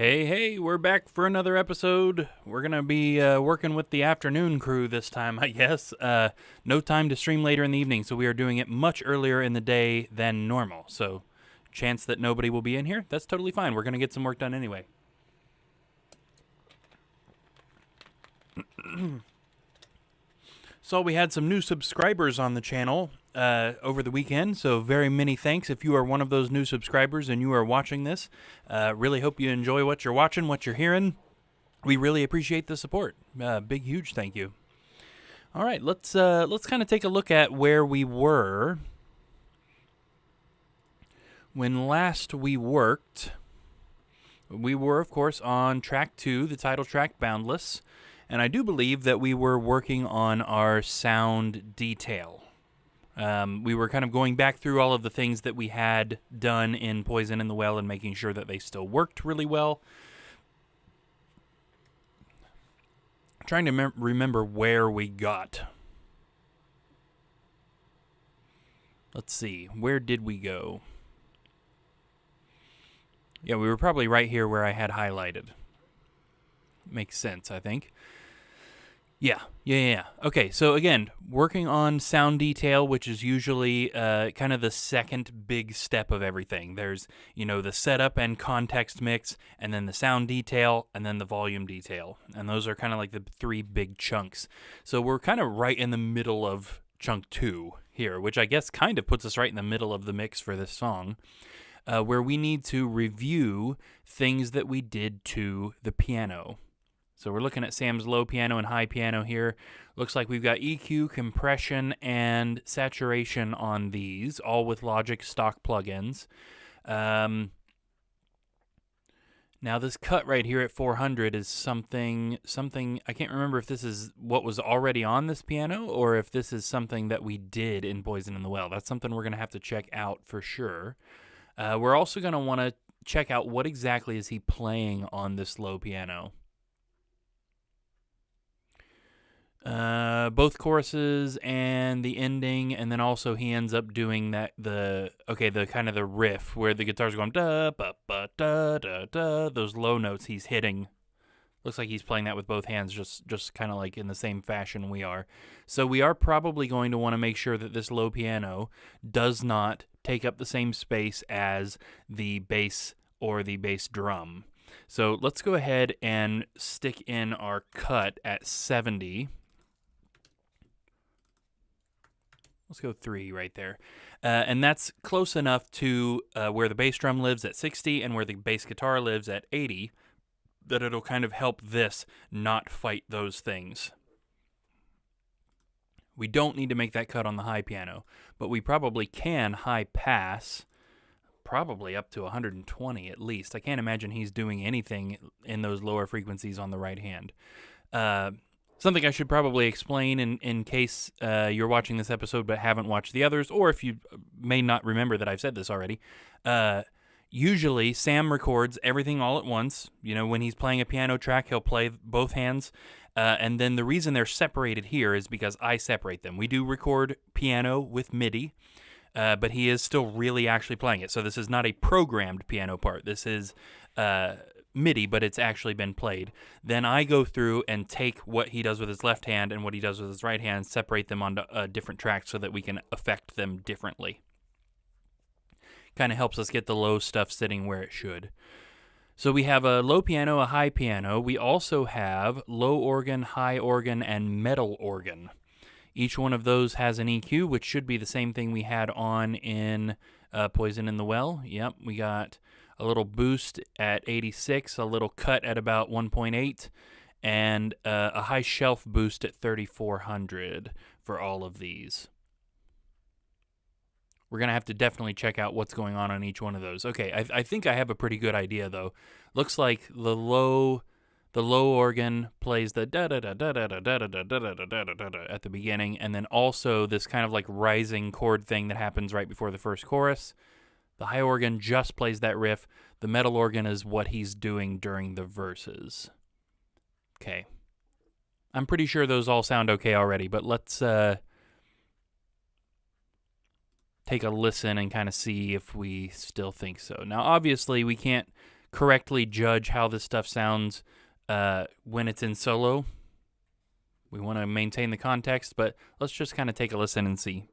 Hey, we're back for another episode. We're going to be working with the afternoon crew this time, I guess. No time to stream later in the evening, so we are doing it much earlier in the day than normal. So, chance that nobody will be in here, that's totally fine. We're going to get some work done anyway. So we had some new subscribers on the channel over the weekend, so very many thanks if you are one of those new subscribers and you are watching this. Really hope you enjoy what you're watching, what you're hearing. We really appreciate the support. Big, huge thank you. All right, let's kind of take a look at where we were when last we worked. We were, of course, on track 2, the title track, Boundless. And I do believe that we were working on our sound detail. We were kind of going back through all of the things that we had done in Poison in the Well and making sure that they still worked really well. Trying to remember where we got. Let's see, where did we go? Yeah, we were probably right here where I had highlighted. Makes sense, I think. Yeah. Okay, so again, working on sound detail, which is usually kind of the second big step of everything. There's, the setup and context mix, and then the sound detail, and then the volume detail. And those are kind of like the three big chunks. So we're kind of right in the middle of chunk 2 here, which I guess kind of puts us right in the middle of the mix for this song, where we need to review things that we did to the piano. So we're looking at Sam's low piano and high piano here. Looks like we've got EQ, compression, and saturation on these, all with Logic stock plugins. Now this cut right here at 400 is something, I can't remember if this is what was already on this piano or if this is something that we did in Poison in the Well. That's something we're going to have to check out for sure. We're also going to want to check out what exactly is he playing on this low piano. Both choruses and the ending, and then also he ends up doing the kind of the riff where the guitar's going da ba ba da da da. Those low notes he's hitting. Looks like he's playing that with both hands, just kind of like in the same fashion we are. So we are probably going to want to make sure that this low piano does not take up the same space as the bass or the bass drum. So let's go ahead and stick in our cut at 70. Let's go 3 right there. And that's close enough to where the bass drum lives at 60 and where the bass guitar lives at 80 that it'll kind of help this not fight those things. We don't need to make that cut on the high piano, but we probably can high pass, probably up to 120 at least. I can't imagine he's doing anything in those lower frequencies on the right hand. Something I should probably explain in case you're watching this episode but haven't watched the others, or if you may not remember that I've said this already. Usually, Sam records everything all at once. When he's playing a piano track, he'll play both hands. And then the reason they're separated here is because I separate them. We do record piano with MIDI, but he is still really actually playing it. So this is not a programmed piano part. This is MIDI, but it's actually been played. Then I go through and take what he does with his left hand and what he does with his right hand, separate them onto different tracks so that we can affect them differently. Kind of helps us get the low stuff sitting where it should. So we have a low piano, a high piano. We also have low organ, high organ, and metal organ. Each one of those has an EQ, which should be the same thing we had on in Poison in the Well. Yep, we got a little boost at 86, a little cut at about 1.8, and a high shelf boost at 3400 for all of these. We're going to have to definitely check out what's going on each one of those. Okay, I think I have a pretty good idea, though. Looks like the low organ plays the da-da-da-da-da-da-da-da-da-da-da-da at the beginning, and then also this kind of like rising chord thing that happens right before the first chorus. The high organ just plays that riff. The metal organ is what he's doing during the verses. Okay. I'm pretty sure those all sound okay already, but let's take a listen and kind of see if we still think so. Now, obviously, we can't correctly judge how this stuff sounds when it's in solo. We want to maintain the context, but let's just kind of take a listen and see.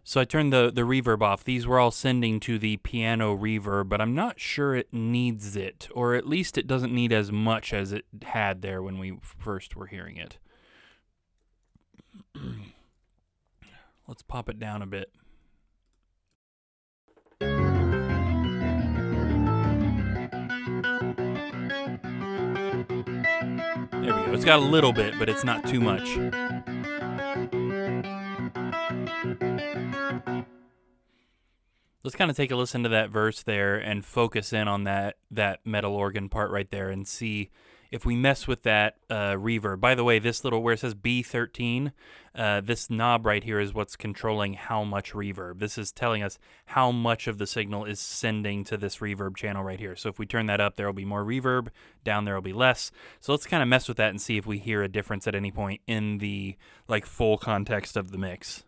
So I turned the reverb off. These were all sending to the piano reverb, but I'm not sure it needs it, or at least it doesn't need as much as it had there when we first were hearing it. Let's pop it down a bit. There we go. It's got a little bit, but it's not too much. Let's kind of take a listen to that verse there and focus in on that metal organ part right there and see if we mess with that reverb. By the way, this little, where it says B13, this knob right here is what's controlling how much reverb. This is telling us how much of the signal is sending to this reverb channel right here. So if we turn that up, there will be more reverb. Down, there will be less. So let's kind of mess with that and see if we hear a difference at any point in the full context of the mix.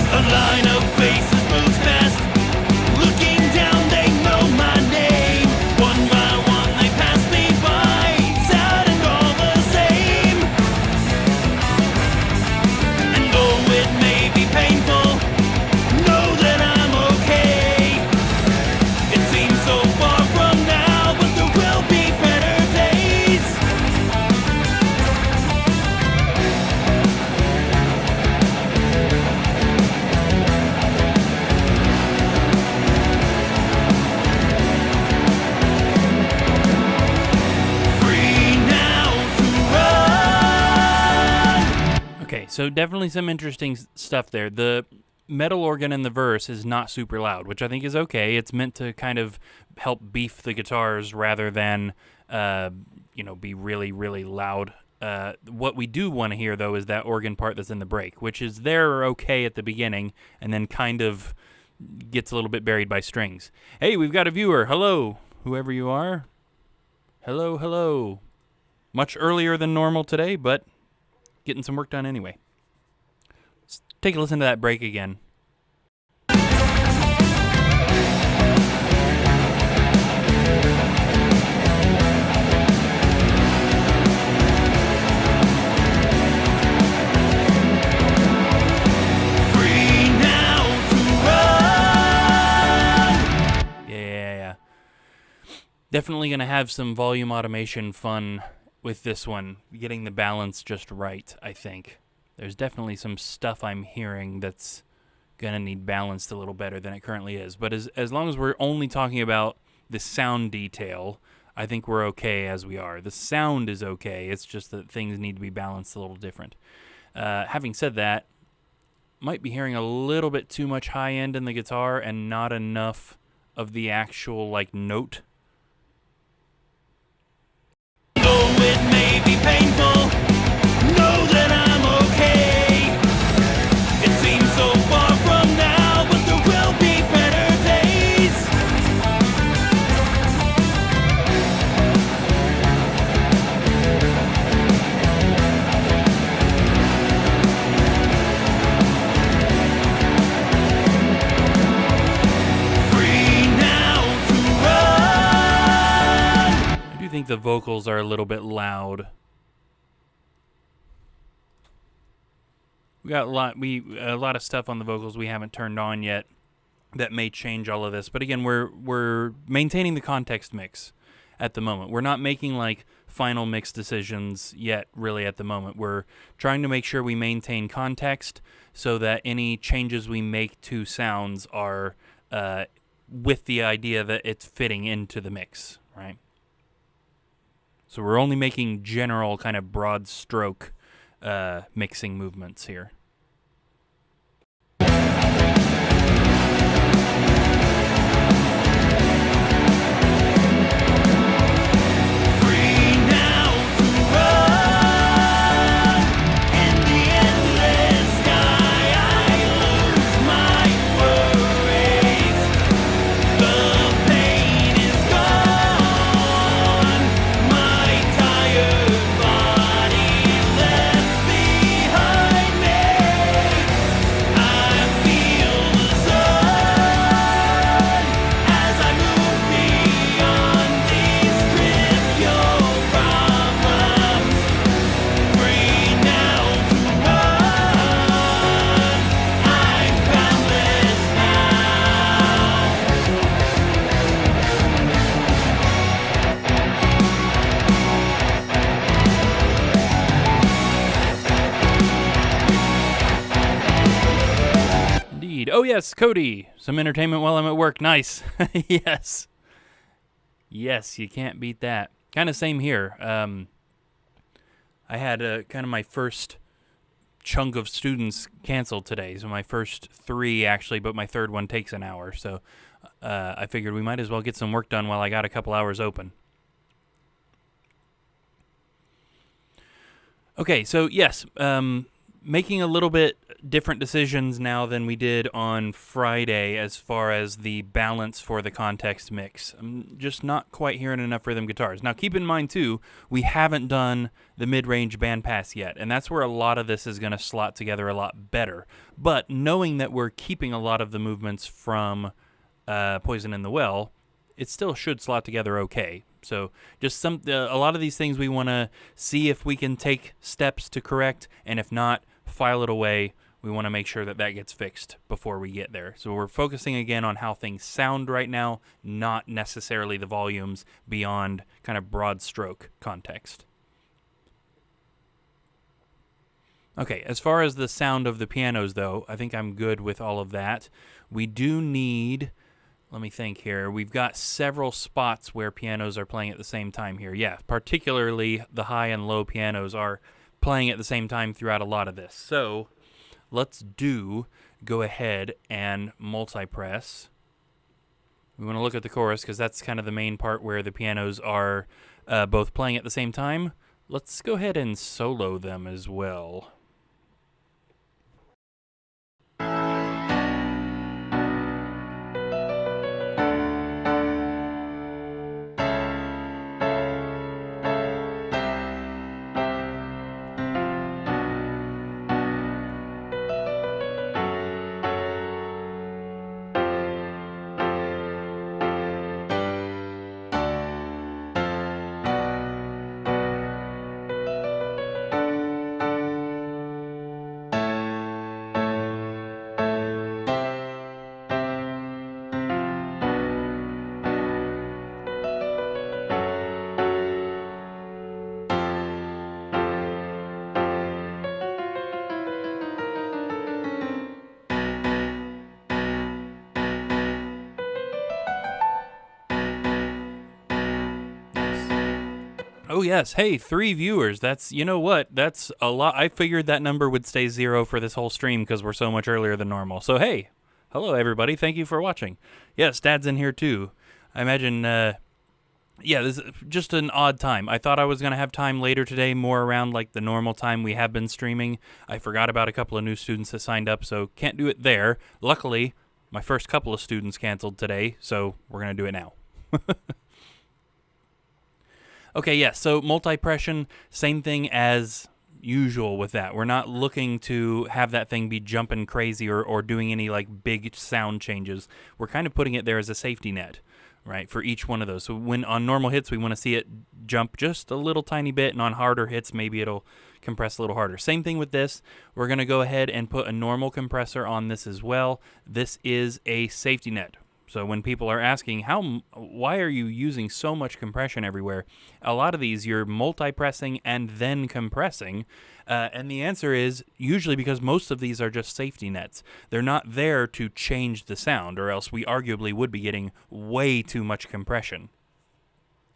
A line of faces moves past. Looking down, they know my name. One by one, they pass me by. Sad and all the same. And though it may be painful, know that I'm okay. It seems so far from now, but there will be better days. So definitely some interesting stuff there. The metal organ in the verse is not super loud, which I think is okay. It's meant to kind of help beef the guitars rather than, be really, really loud. What we do want to hear, though, is that organ part that's in the break, which is there okay at the beginning and then kind of gets a little bit buried by strings. Hey, we've got a viewer. Hello, whoever you are. Hello, hello. Much earlier than normal today, but getting some work done anyway. Let's take a listen to that break again. Free now to run. Yeah. Definitely going to have some volume automation fun with this one, getting the balance just right, I think. There's definitely some stuff I'm hearing that's going to need balanced a little better than it currently is. But as long as we're only talking about the sound detail, I think we're okay as we are. The sound is okay. It's just that things need to be balanced a little different. Having said that, might be hearing a little bit too much high end in the guitar and not enough of the actual, note. Though it may be painful, know that I'm okay. It seems so far from now, but there will be better days. Free now to run. I do think the vocals are a little bit loud. We got a lot of stuff on the vocals we haven't turned on yet that may change all of this. But again, we're maintaining the context mix at the moment. We're not making final mix decisions yet really at the moment. We're trying to make sure we maintain context so that any changes we make to sounds are with the idea that it's fitting into the mix, right? So we're only making general kind of broad stroke mixing movements here. Free Oh, yes, Cody. Some entertainment while I'm at work. Nice. Yes. Yes, you can't beat that. Kind of same here. I had kind of my first chunk of students canceled today. So my first 3, actually, but my third one takes an hour. So I figured we might as well get some work done while I got a couple hours open. Okay, so yes, making a little bit different decisions now than we did on Friday as far as the balance for the context mix. I'm just not quite hearing enough rhythm guitars. Now, keep in mind, too, we haven't done the mid-range bandpass yet, and that's where a lot of this is going to slot together a lot better. But knowing that we're keeping a lot of the movements from Poison in the Well, it still should slot together okay. So just a lot of these things we want to see if we can take steps to correct, and if not, file it away. We want to make sure that that gets fixed before we get there. So we're focusing again on how things sound right now, not necessarily the volumes beyond kind of broad stroke context. Okay, as far as the sound of the pianos, though, I think I'm good with all of that. We do need... Let me think here. We've got several spots where pianos are playing at the same time here. Yeah, particularly the high and low pianos are playing at the same time throughout a lot of this. So let's go ahead and multi-press. We want to look at the chorus because that's kind of the main part where the pianos are both playing at the same time. Let's go ahead and solo them as well. Oh, yes. Hey, 3 viewers. That's, you know what? That's a lot. I figured that number would stay 0 for this whole stream because we're so much earlier than normal. So, hey, hello, everybody. Thank you for watching. Yes, Dad's in here, too. I imagine, yeah, this is just an odd time. I thought I was going to have time later today, more around like the normal time we have been streaming. I forgot about a couple of new students that signed up, so can't do it there. Luckily, my first couple of students canceled today, so we're going to do it now. Okay, yes, so multi-pression, same thing as usual with that. We're not looking to have that thing be jumping crazy or doing any like big sound changes. We're kind of putting it there as a safety net, right, for each one of those. So when on normal hits, we want to see it jump just a little tiny bit, and on harder hits, maybe it'll compress a little harder. Same thing with this. We're going to go ahead and put a normal compressor on this as well. This is a safety net. So when people are asking, why are you using so much compression everywhere? A lot of these you're multi-pressing and then compressing. And the answer is usually because most of these are just safety nets. They're not there to change the sound, or else we arguably would be getting way too much compression.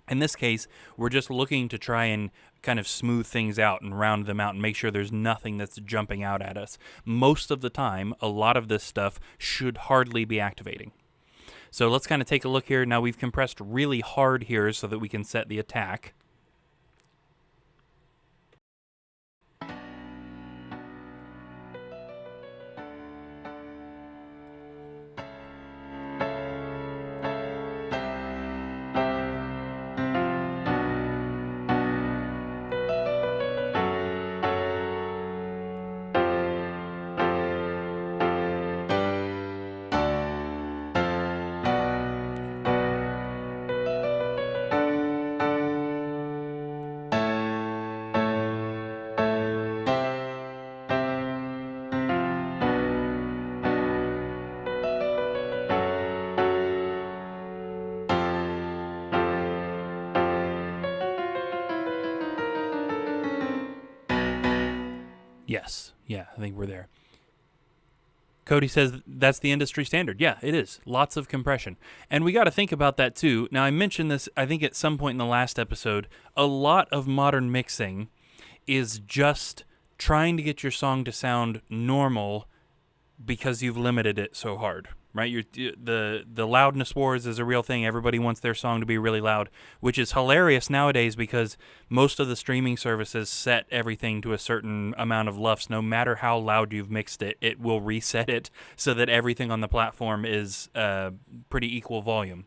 In this case, we're just looking to try and kind of smooth things out and round them out and make sure there's nothing that's jumping out at us. Most of the time, a lot of this stuff should hardly be activating. So let's kind of take a look here. Now we've compressed really hard here so that we can set the attack. Yes. Yeah, I think we're there. Cody says that's the industry standard. Yeah, it is. Lots of compression. And we got to think about that too. Now, I mentioned this, I think, at some point in the last episode. A lot of modern mixing is just trying to get your song to sound normal because you've limited it so hard, right? The loudness wars is a real thing. Everybody wants their song to be really loud, which is hilarious nowadays because most of the streaming services set everything to a certain amount of LUFS. No matter how loud you've mixed it, it will reset it so that everything on the platform is pretty equal volume.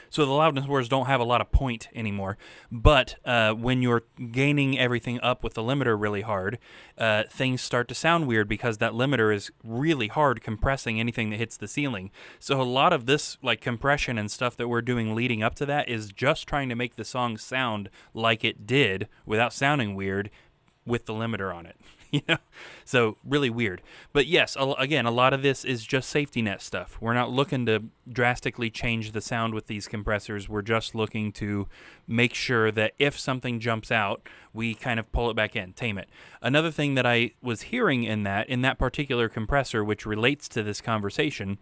So the loudness wars don't have a lot of point anymore. But when you're gaining everything up with the limiter really hard, things start to sound weird because that limiter is really hard compressing anything that hits the ceiling. So a lot of this like compression and stuff that we're doing leading up to that is just trying to make the song sound like it did without sounding weird with the limiter on it. So really weird. But yes, again, a lot of this is just safety net stuff. We're not looking to drastically change the sound with these compressors. We're just looking to make sure that if something jumps out, we kind of pull it back in, tame it. Another thing that I was hearing in that particular compressor, which relates to this conversation,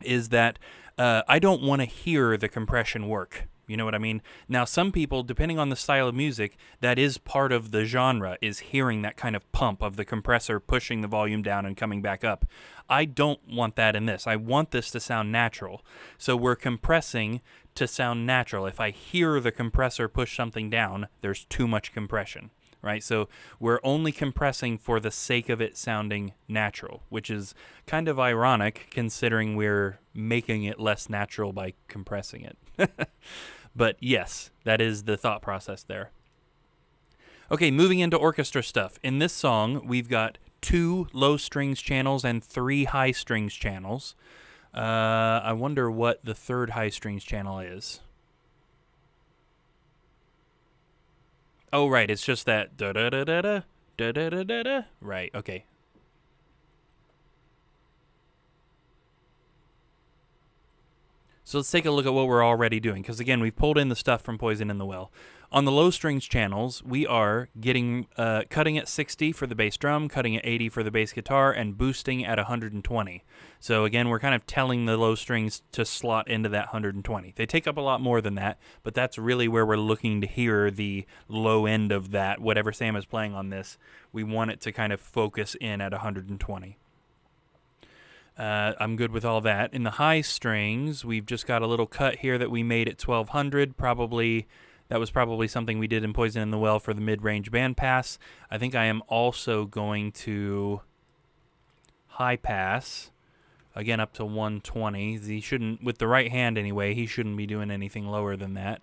is that I don't want to hear the compression work. You know what I mean? Now, some people, depending on the style of music, that is part of the genre, is hearing that kind of pump of the compressor pushing the volume down and coming back up. I don't want that in this. I want this to sound natural. So we're compressing to sound natural. If I hear the compressor push something down, there's too much compression, right? So we're only compressing for the sake of it sounding natural, which is kind of ironic considering we're making it less natural by compressing it. But yes, that is the thought process there. Okay, moving into orchestra stuff. In this song, we've got 2 low strings channels and 3 high strings channels. I wonder what the third high strings channel is. Oh, right, it's just that da-da-da-da-da, da-da-da-da-da. Right, okay. So let's take a look at what we're already doing, because again, we've pulled in the stuff from Poison in the Well. On the low strings channels, we are getting cutting at 60 for the bass drum, cutting at 80 for the bass guitar, and boosting at 120. So again, we're kind of telling the low strings to slot into that 120. They take up a lot more than that, but that's really where we're looking to hear the low end of that. Whatever Sam is playing on this, we want it to kind of focus in at 120. I'm good with all that. In the high strings, we've just got a little cut here that we made at 1200. That was probably something we did in Poison in the Well for the mid-range bandpass. I think I am also going to high pass, again up to 120. He shouldn't, with the right hand anyway, he shouldn't be doing anything lower than that.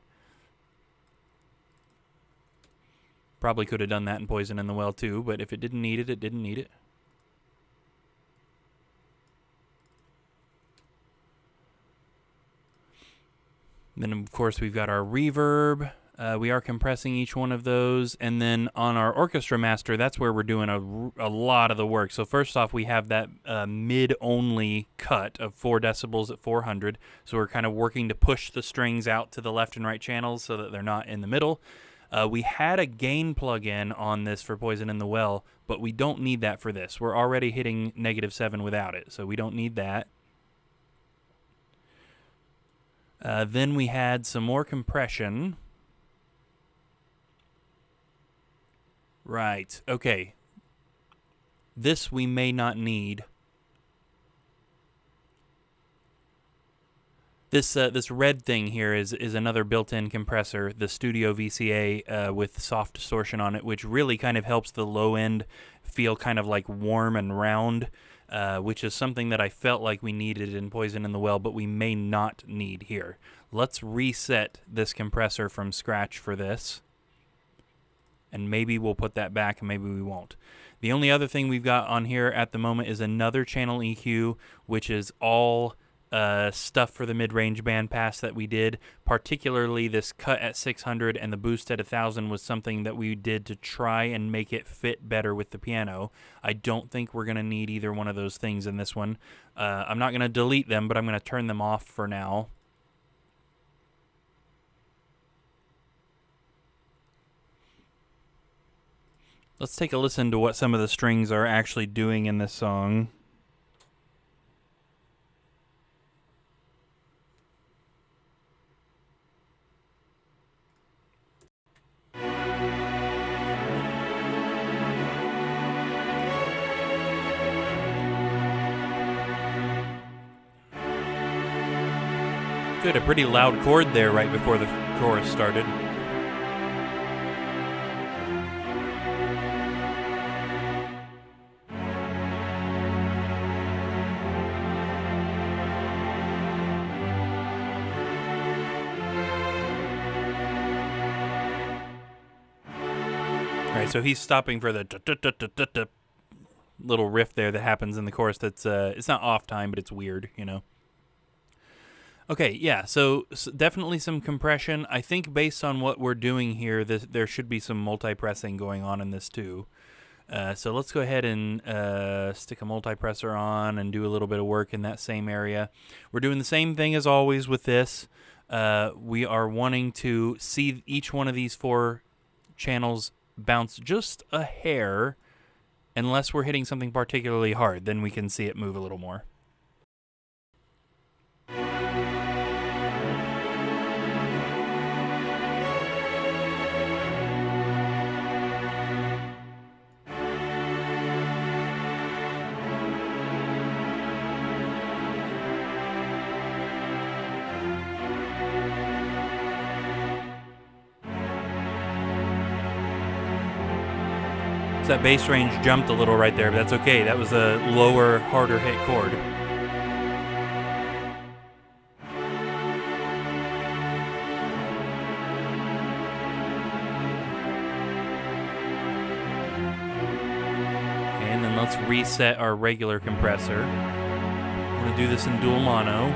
Probably could have done that in Poison in the Well too, but if it didn't need it, it didn't need it. Then, of course, we've got our reverb. We are compressing each one of those. And then on our orchestra master, that's where we're doing a lot of the work. So first off, we have that mid-only cut of 4 decibels at 400. So we're kind of working to push the strings out to the left and right channels so that they're not in the middle. We had a gain plug-in on this for Poison in the Well, but we don't need that for this. We're already hitting -7 without it, so we don't need that. Then we had some more compression. Right, okay. This we may not need. This red thing here is another built-in compressor, the Studio VCA with soft distortion on it, which really kind of helps the low end feel kind of like warm and round. Which is something that I felt like we needed in Poison in the Well, but we may not need here. Let's reset this compressor from scratch for this. And maybe we'll put that back, and maybe we won't. The only other thing we've got on here at the moment is another channel EQ, which is all stuff for the mid-range bandpass that we did. Particularly this cut at 600 and the boost at 1000 was something that we did to try and make it fit better with the piano. I don't think we're going to need either one of those things in this one. I'm not going to delete them, but I'm going to turn them off for now. Let's take a listen to what some of the strings are actually doing in this song. Good, a pretty loud chord there right before the chorus started. All right, so he's stopping for the little riff there that happens in the chorus. That's it's not off time, but it's weird, you know. Okay, yeah, so definitely some compression. I think based on what we're doing here, there should be some multi-pressing going on in this too. So let's go ahead and stick a multipressor on and do a little bit of work in that same area. We're doing the same thing as always with this. We are wanting to see each one of these 4 channels bounce just a hair, unless we're hitting something particularly hard. Then we can see it move a little more. That bass range jumped a little right there, but that's okay. That was a lower, harder hit chord. And then let's reset our regular compressor. I'm going to do this in dual mono.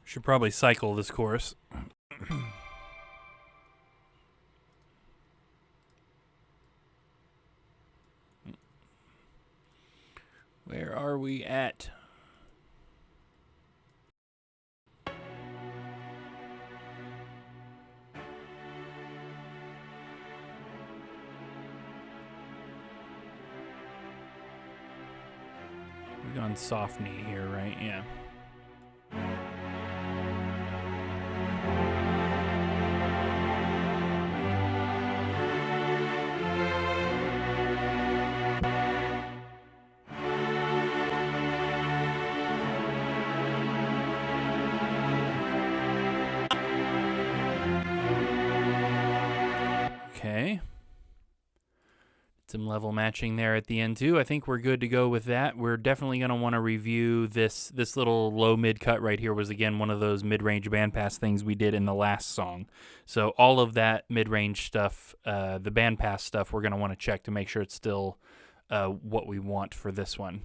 Should probably cycle this chorus. Where are we at? We've gone soft knee here, right? Yeah. Okay. Some level matching there at the end too. I think we're good to go with that. We're definitely going to want to review this little low mid cut right here. Was again one of those mid-range bandpass things we did in the last song. So all of that mid-range stuff, the bandpass stuff, we're going to want to check to make sure it's still what we want for this one.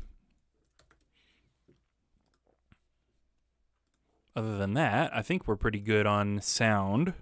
Other than that, I think we're pretty good on sound.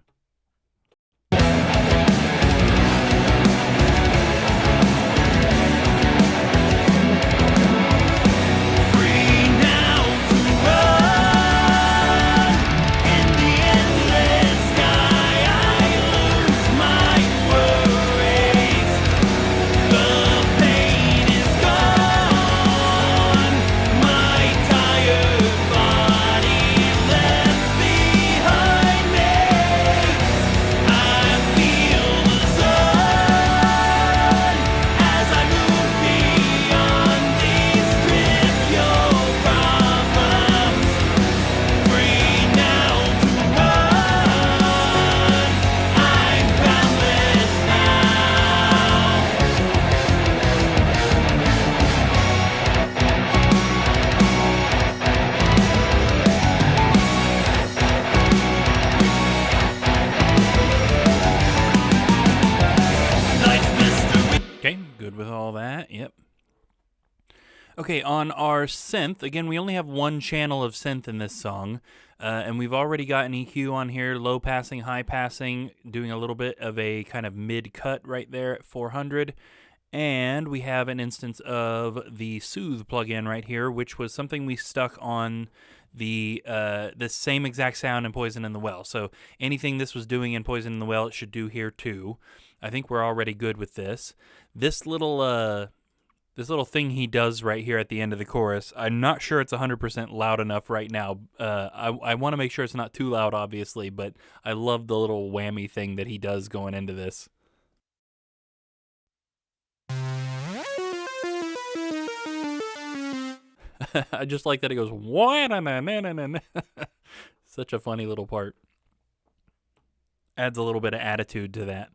Okay, on our synth, again, we only have one channel of synth in this song, and we've already got an EQ on here, low passing, high passing, doing a little bit of a kind of mid-cut right there at 400, and we have an instance of the Soothe plugin right here, which was something we stuck on the same exact sound in Poison in the Well. So anything this was doing in Poison in the Well, it should do here too. I think we're already good with this. This little This little thing he does right here at the end of the chorus, I'm not sure it's 100% loud enough right now. I want to make sure it's not too loud, obviously, but I love the little whammy thing that he does going into this. I just like that it goes, such a funny little part. Adds a little bit of attitude to that.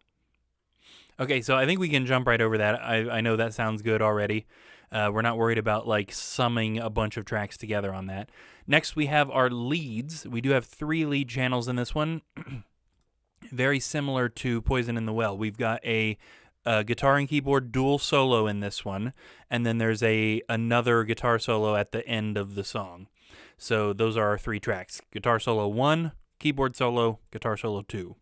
Okay, so I think we can jump right over that. I know that sounds good already. We're not worried about like summing a bunch of tracks together on that. Next, we have our leads. We do have 3 lead channels in this one. Very similar to Poison in the Well. We've got a guitar and keyboard dual solo in this one, and then there's another guitar solo at the end of the song. So those are our 3 tracks. Guitar solo 1, keyboard solo, guitar solo 2.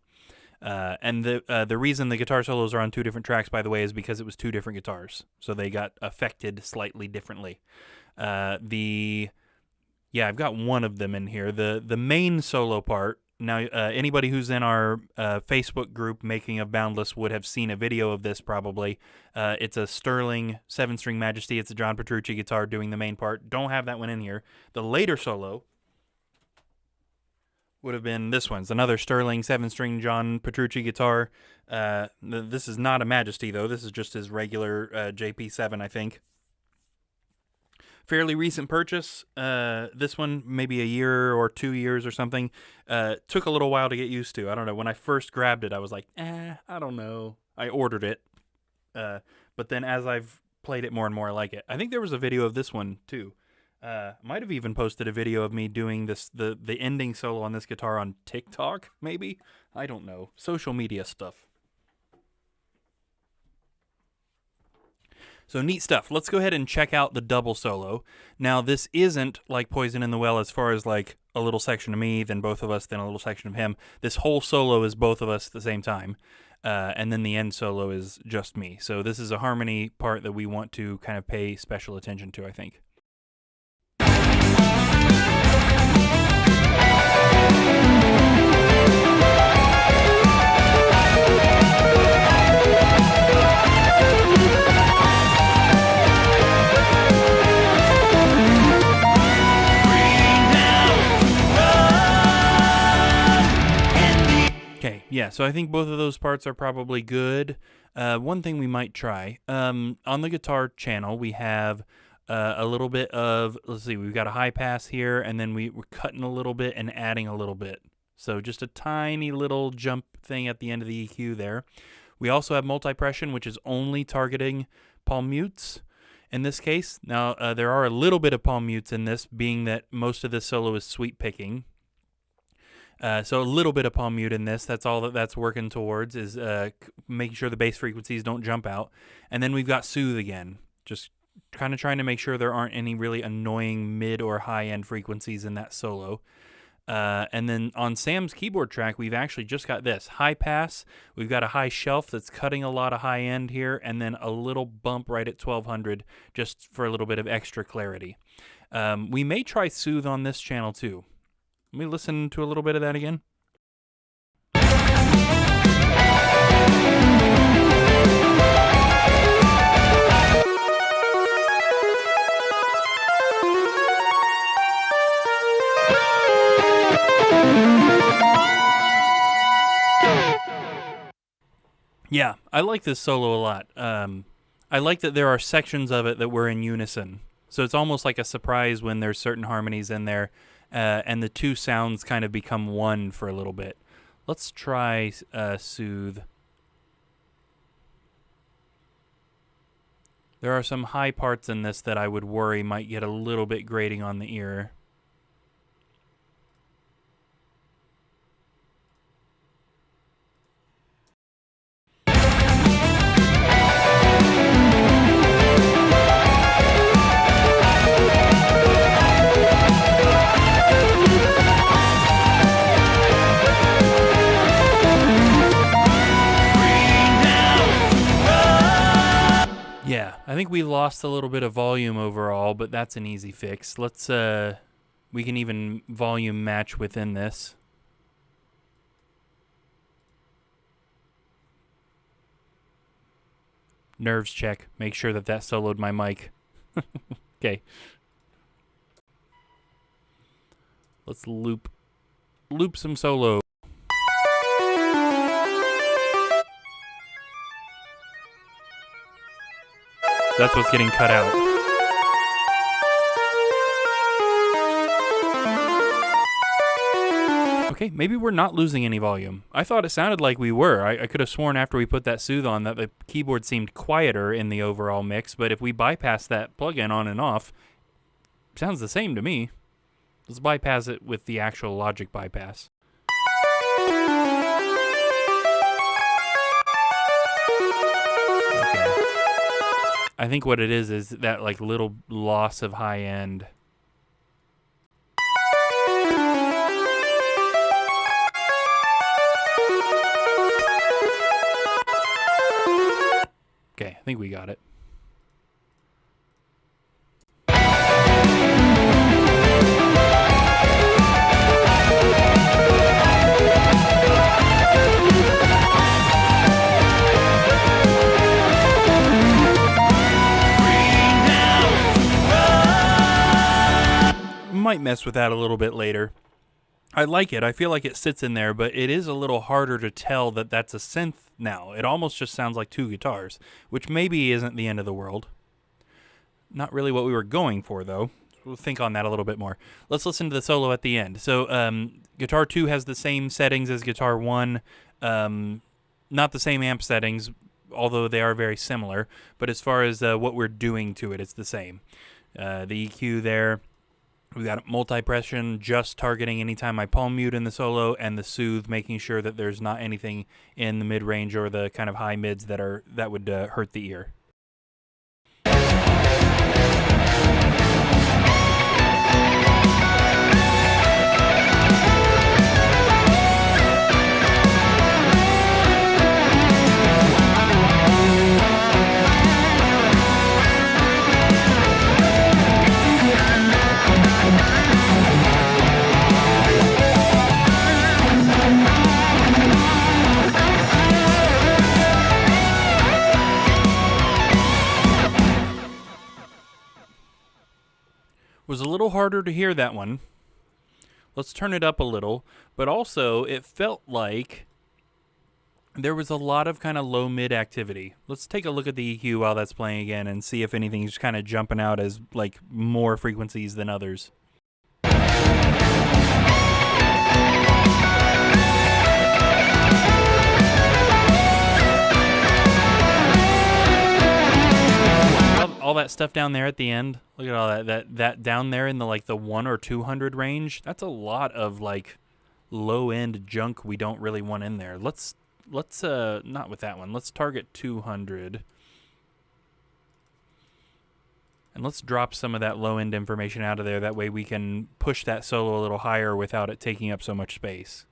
And the reason the guitar solos are on 2 different tracks, by the way, is because it was 2 different guitars, so they got affected slightly differently. I've got one of them in here. The main solo part. Now, anybody who's in our Facebook group, Making of Boundless, would have seen a video of this probably. It's a Sterling 7-string Majesty. It's a John Petrucci guitar doing the main part. Don't have that one in here. The later solo would have been this one. It's another Sterling 7-string John Petrucci guitar. This is not a Majesty, though. This is just his regular JP7, I think. Fairly recent purchase. This one, maybe a year or 2 years or something. Took a little while to get used to. I don't know. When I first grabbed it, I was like, I don't know. I ordered it. But then as I've played it more and more, I like it. I think there was a video of this one, too. Might have even posted a video of me doing the ending solo on this guitar on TikTok, maybe? I don't know. Social media stuff. So neat stuff. Let's go ahead and check out the double solo. Now, this isn't like Poison in the Well as far as like a little section of me, then both of us, then a little section of him. This whole solo is both of us at the same time. And then the end solo is just me. So this is a harmony part that we want to kind of pay special attention to, I think. Okay, yeah, so I think both of those parts are probably good. One thing we might try, on the guitar channel, we have a little bit of, let's see, we've got a high pass here, and then we're cutting a little bit and adding a little bit. So just a tiny little jump thing at the end of the EQ there. We also have multi-pression, which is only targeting palm mutes in this case. Now, there are a little bit of palm mutes in this, being that most of this solo is sweep picking. So a little bit of palm mute in this. That's all that's working towards, is making sure the bass frequencies don't jump out. And then we've got soothe again. Just kind of trying to make sure there aren't any really annoying mid or high end frequencies in that solo. And then on Sam's keyboard track, we've actually just got this high pass. We've got a high shelf that's cutting a lot of high end here, and then a little bump right at 1200 just for a little bit of extra clarity. We may try soothe on this channel too. Let me listen to a little bit of that again. Yeah, I like this solo a lot. I like that there are sections of it that were in unison. So it's almost like a surprise when there's certain harmonies in there. And the 2 sounds kind of become one for a little bit. Let's try soothe. There are some high parts in this that I would worry might get a little bit grating on the ear. Yeah, I think we lost a little bit of volume overall, but that's an easy fix. Let's, we can even volume match within this. Nerves check. Make sure that soloed my mic. Okay. Let's loop some solo. That's what's getting cut out. Okay, maybe we're not losing any volume. I thought it sounded like we were. I could have sworn after we put that soothe on that the keyboard seemed quieter in the overall mix, but if we bypass that plugin on and off, it sounds the same to me. Let's bypass it with the actual Logic bypass. Okay. I think what it is that like little loss of high end. Okay, I think we got it. Might mess with that a little bit later. I like it. I feel like it sits in there, but it is a little harder to tell that that's a synth now. It almost just sounds like two guitars, which maybe isn't the end of the world. Not really what we were going for, though. We'll think on that a little bit more. Let's listen to the solo at the end. So Guitar 2 has the same settings as Guitar 1. Not the same amp settings, although they are very similar. But as far as what we're doing to it, it's the same. The EQ there. We got multi-pression, just targeting anytime I palm mute in the solo, and the soothe, making sure that there's not anything in the mid-range or the kind of high mids that would hurt the ear. Was a little harder to hear that one. Let's turn it up a little, but also it felt like there was a lot of kind of low mid activity. Let's take a look at the EQ while that's playing again and see if anything's kind of jumping out as like more frequencies than others. All that stuff down there at the end. Look at all that down there in the like the 1 or 200 range. That's a lot of like low end junk we don't really want in there. Let's not with that one. Let's target 200. And let's drop some of that low end information out of there. That way we can push that solo a little higher without it taking up so much space.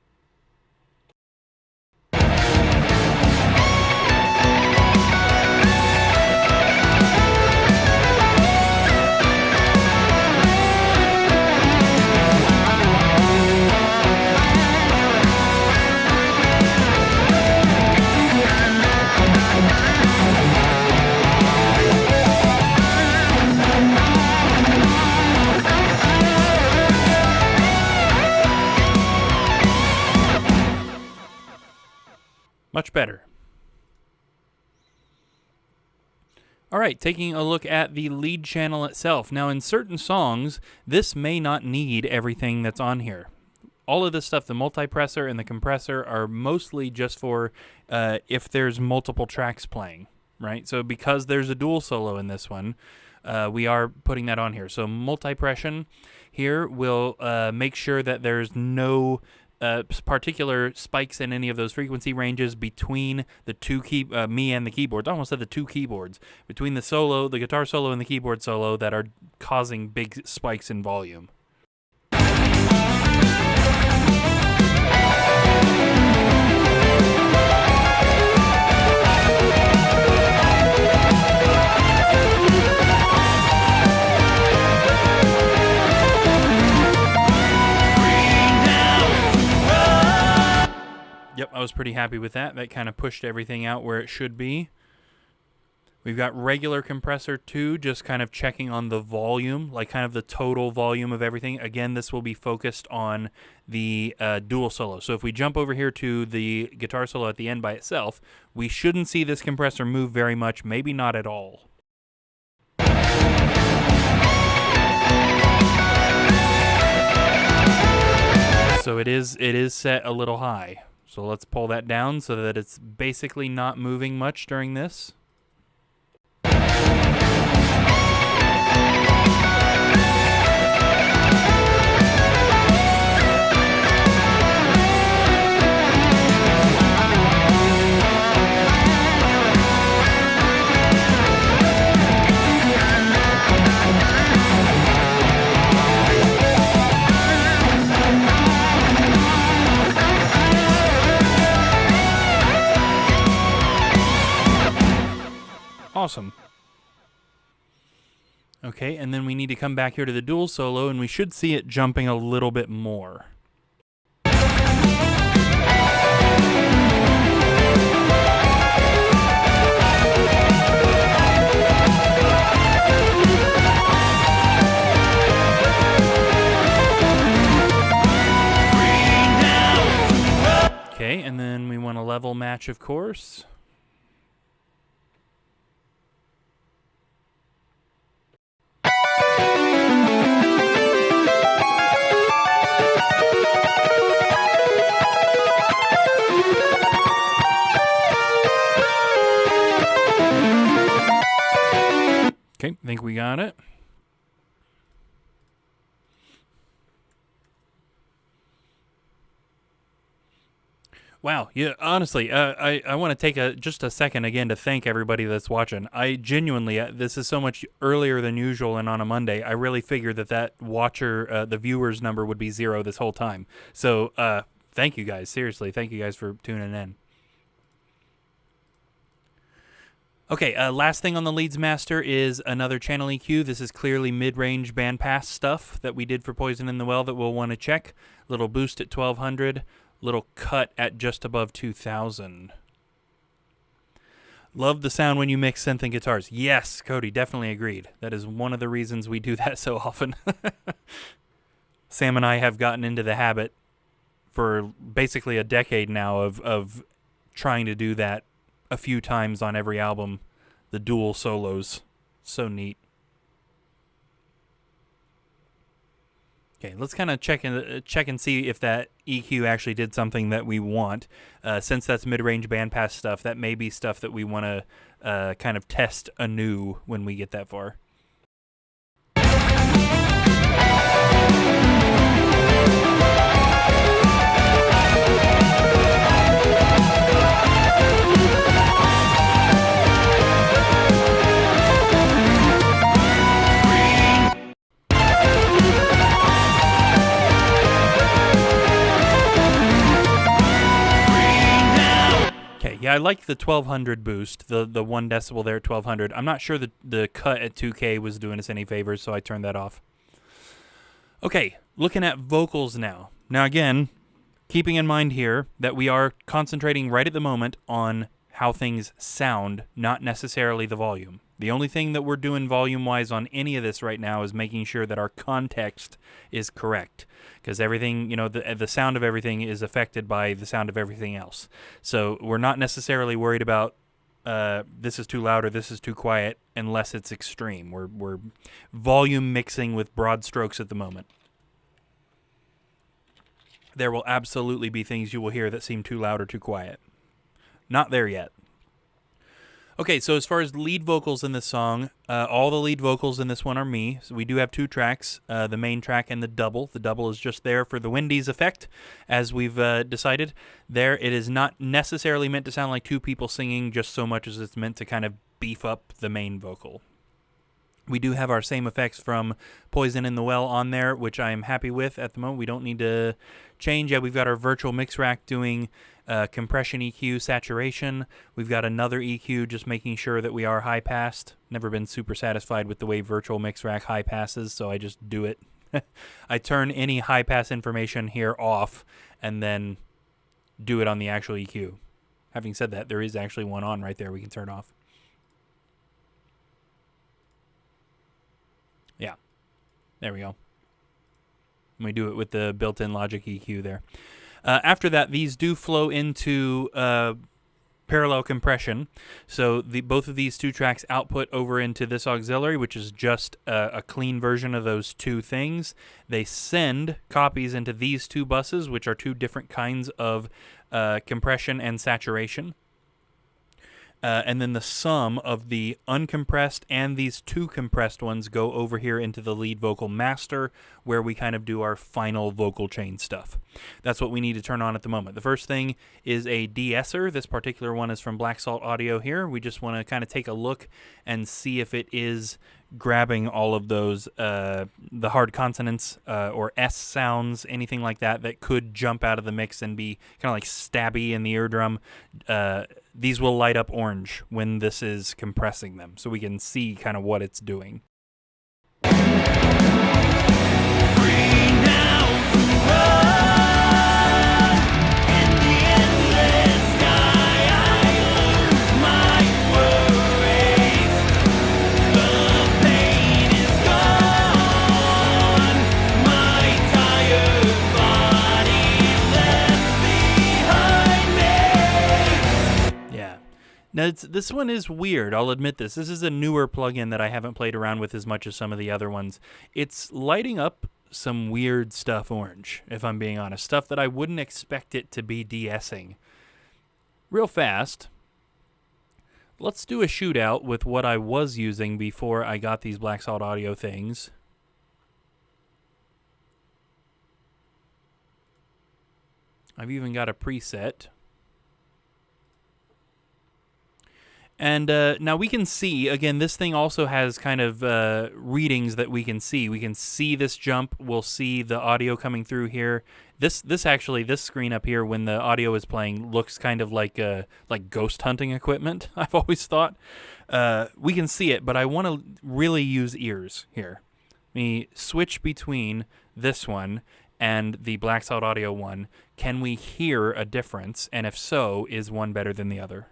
Much better. All right, taking a look at the lead channel itself. Now, in certain songs, this may not need everything that's on here. All of this stuff, the multipressor and the compressor, are mostly just for if there's multiple tracks playing, right? So because there's a dual solo in this one, we are putting that on here. So multipression here will make sure that there's no particular spikes in any of those frequency ranges between the two me and the keyboards. I almost said the two keyboards. Between the solo, the guitar solo, and the keyboard solo that are causing big spikes in volume. Yep, I was pretty happy with that. That kind of pushed everything out where it should be. We've got regular compressor 2, just kind of checking on the volume, like kind of the total volume of everything. Again, this will be focused on the dual solo. So if we jump over here to the guitar solo at the end by itself, we shouldn't see this compressor move very much, maybe not at all. So it is set a little high. So let's pull that down so that it's basically not moving much during this. Awesome. Okay, and then we need to come back here to the dual solo, and we should see it jumping a little bit more. Okay, and then we want a level match, of course. Okay, I think we got it. Wow, yeah, honestly, I want to take just a second again to thank everybody that's watching. I genuinely, this is so much earlier than usual and on a Monday, I really figured that watcher, the viewers number would be 0 this whole time. So, thank you guys, seriously, thank you guys for tuning in. Okay, last thing on the Leads Master is another channel EQ. This is clearly mid-range bandpass stuff that we did for Poison in the Well that we'll want to check. Little boost at 1200, little cut at just above 2000. Love the sound when you mix synth and guitars. Yes, Cody, definitely agreed. That is one of the reasons we do that so often. Sam and I have gotten into the habit for basically a decade now of trying to do that a few times on every album, the dual solos. So neat. Okay, let's kind of check and see if that EQ actually did something that we want. Since that's mid-range bandpass stuff, that may be stuff that we want to kind of test anew when we get that far. Yeah, I like the 1200 boost, the 1 decibel there at 1200. I'm not sure the cut at 2K was doing us any favors, so I turned that off. Okay, looking at vocals now. Now again, keeping in mind here that we are concentrating right at the moment on how things sound, not necessarily the volume. The only thing that we're doing volume-wise on any of this right now is making sure that our context is correct. Because everything, the sound of everything is affected by the sound of everything else. So we're not necessarily worried about this is too loud or this is too quiet unless it's extreme. We're volume mixing with broad strokes at the moment. There will absolutely be things you will hear that seem too loud or too quiet. Not there yet. Okay, so as far as lead vocals in this song, all the lead vocals in this one are me. So we do have 2 tracks, the main track and the double. The double is just there for the Wendy's effect, as we've decided. There, it is not necessarily meant to sound like 2 people singing just so much as it's meant to kind of beef up the main vocal. We do have our same effects from Poison in the Well on there, which I am happy with at the moment. We don't need to change. Yeah, we've got our virtual mix rack doing compression EQ, saturation. We've got another EQ just making sure that we are high passed. Never been super satisfied with the way virtual mix rack high passes, so I just do it. I turn any high pass information here off and then do it on the actual EQ. Having said that, there is actually one on right there we can turn off. There we go. We do it with the built-in Logic EQ there. After that, these do flow into parallel compression. So both of these two tracks output over into this auxiliary, which is just a clean version of those two things. They send copies into these two buses, which are two different kinds of compression and saturation. And then the sum of the uncompressed and these two compressed ones go over here into the lead vocal master, where we kind of do our final vocal chain stuff. That's what we need to turn on at the moment. The first thing is a de-esser. This particular one is from Black Salt Audio here. We just want to kind of take a look and see if it is grabbing all of those, the hard consonants or S sounds, anything like that that could jump out of the mix and be kind of like stabby in the eardrum. These will light up orange when this is compressing them, so we can see kind of what it's doing. Free now to run in the endless sky. I lose my worries. The pain is gone. My tired body left behind me. Yeah. Now, this one is weird, I'll admit this. This is a newer plugin that I haven't played around with as much as some of the other ones. It's lighting up some weird stuff orange, if I'm being honest. Stuff that I wouldn't expect it to be de-essing. Real fast, let's do a shootout with what I was using before I got these Black Salt Audio things. I've even got a preset. And now we can see, again, this thing also has kind of readings that we can see. We can see this jump. We'll see the audio coming through here. This screen up here, when the audio is playing, looks kind of like ghost hunting equipment, I've always thought. We can see it, but I want to really use ears here. Let me switch between this one and the Black Salt Audio one. Can we hear a difference? And if so, is one better than the other?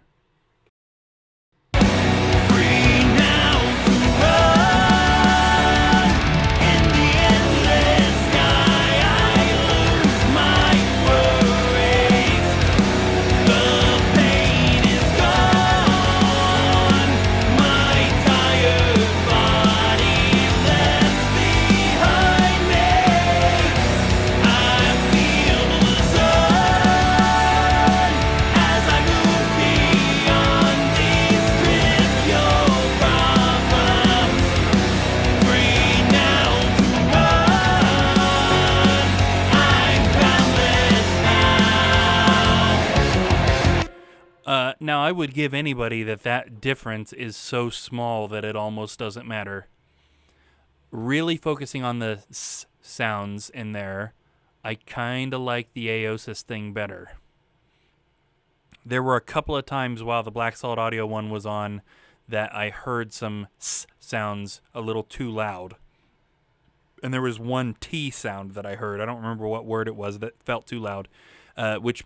Now, I would give anybody that difference is so small that it almost doesn't matter. Really focusing on the s sounds in there, I kind of like the Aosis thing better. There were a couple of times while the Black Salt Audio one was on that I heard some s sounds a little too loud. And there was one T sound that I heard. I don't remember what word it was that felt too loud, which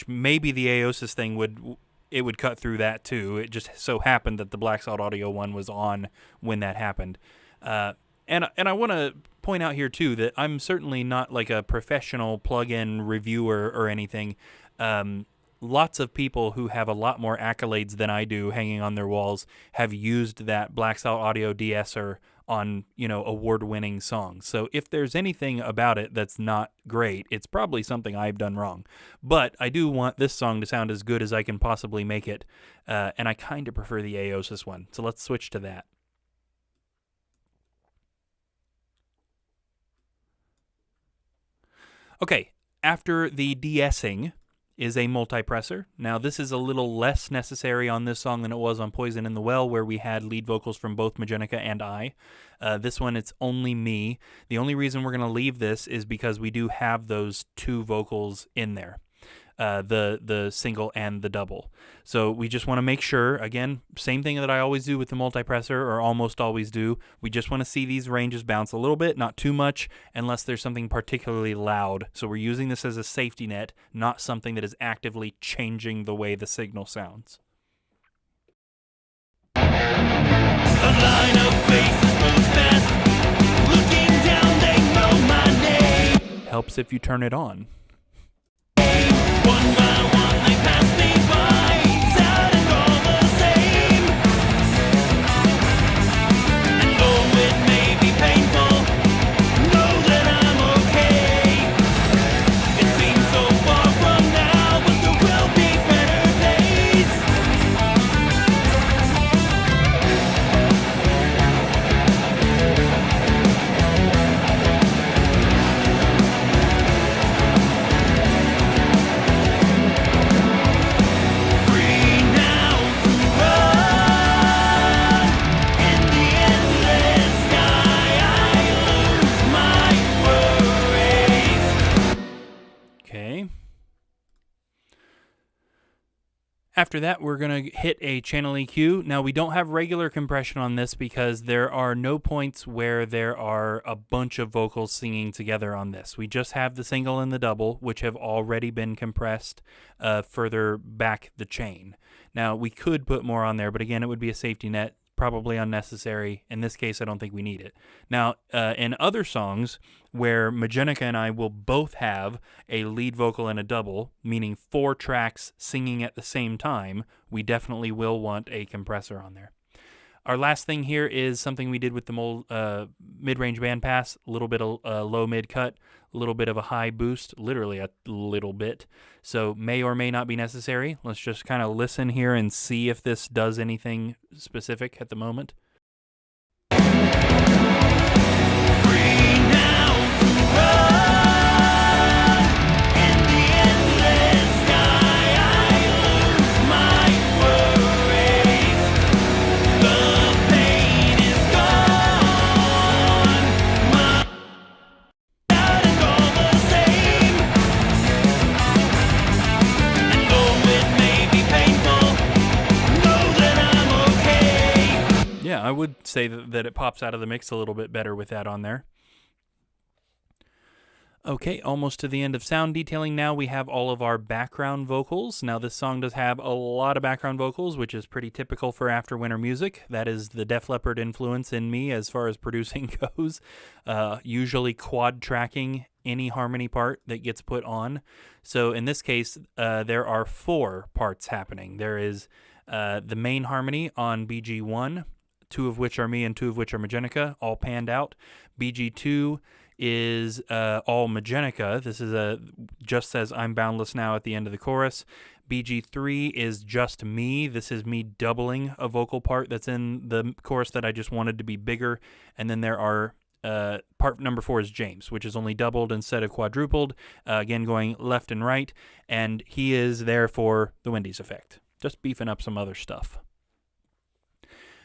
maybe the Aosis thing would cut through that too. It just so happened that the Black Salt Audio one was on when that happened. And I want to point out here too that I'm certainly not like a professional plug-in reviewer or anything. Lots of people who have a lot more accolades than I do hanging on their walls have used that Black Salt Audio de-esser on, award-winning songs. So if there's anything about it that's not great, it's probably something I've done wrong. But I do want this song to sound as good as I can possibly make it, and I kind of prefer the Aosis one. So let's switch to that. Okay, after the de-essing is a multipressor. Now, this is a little less necessary on this song than it was on Poison in the Well, where we had lead vocals from both Majennica and I. This one, it's only me. The only reason we're going to leave this is because we do have those two vocals in there, the single and the double. So we just want to make sure, again, same thing that I always do with the multipressor, or almost always do. We just want to see these ranges bounce a little bit, not too much, unless there's something particularly loud. So we're using this as a safety net, not something that is actively changing the way the signal sounds. A line of faces moves fast, looking down. Helps if you turn it on. One by one they pass me by, sounding all the same. And though it may be painful, know that I'm okay. It seems so far from now, but there will be better days. Free now to run in the endless sky. I lose my worries. Okay. After that, we're going to hit a channel EQ. Now, we don't have regular compression on this because there are no points where there are a bunch of vocals singing together on this. We just have the single and the double, which have already been compressed further back the chain. Now, we could put more on there, but again, it would be a safety net, probably unnecessary. In this case, I don't think we need it. Now, in other songs where Majennica and I will both have a lead vocal and a double, meaning 4 tracks singing at the same time, we definitely will want a compressor on there. Our last thing here is something we did with the mid-range bandpass, a little bit of low mid cut, a little bit of a high boost, literally a little bit. So may or may not be necessary. Let's just kind of listen here and see if this does anything specific at the moment. Free now to run in the endless sky. I lose my worries. The pain is gone. My doubt is all the same. And though it may be painful, know that I'm okay. Yeah, I would say that it pops out of the mix a little bit better with that on there. Okay, almost to the end of sound detailing now. We have all of our background vocals. Now, this song does have a lot of background vocals, which is pretty typical for Afterwinter music. That is the Def Leppard influence in me as far as producing goes. Usually quad tracking any harmony part that gets put on. So in this case, there are 4 parts happening. There is the main harmony on BG1, 2 of which are me and 2 of which are Majennica, all panned out. BG2 is all Majennica. This is just says I'm boundless now at the end of the chorus. BG3 is just me. This is me doubling a vocal part that's in the chorus that I just wanted to be bigger. And then there are part number 4 is James, which is only doubled instead of quadrupled, again going left and right, and he is there for the Wendy's effect, just beefing up some other stuff.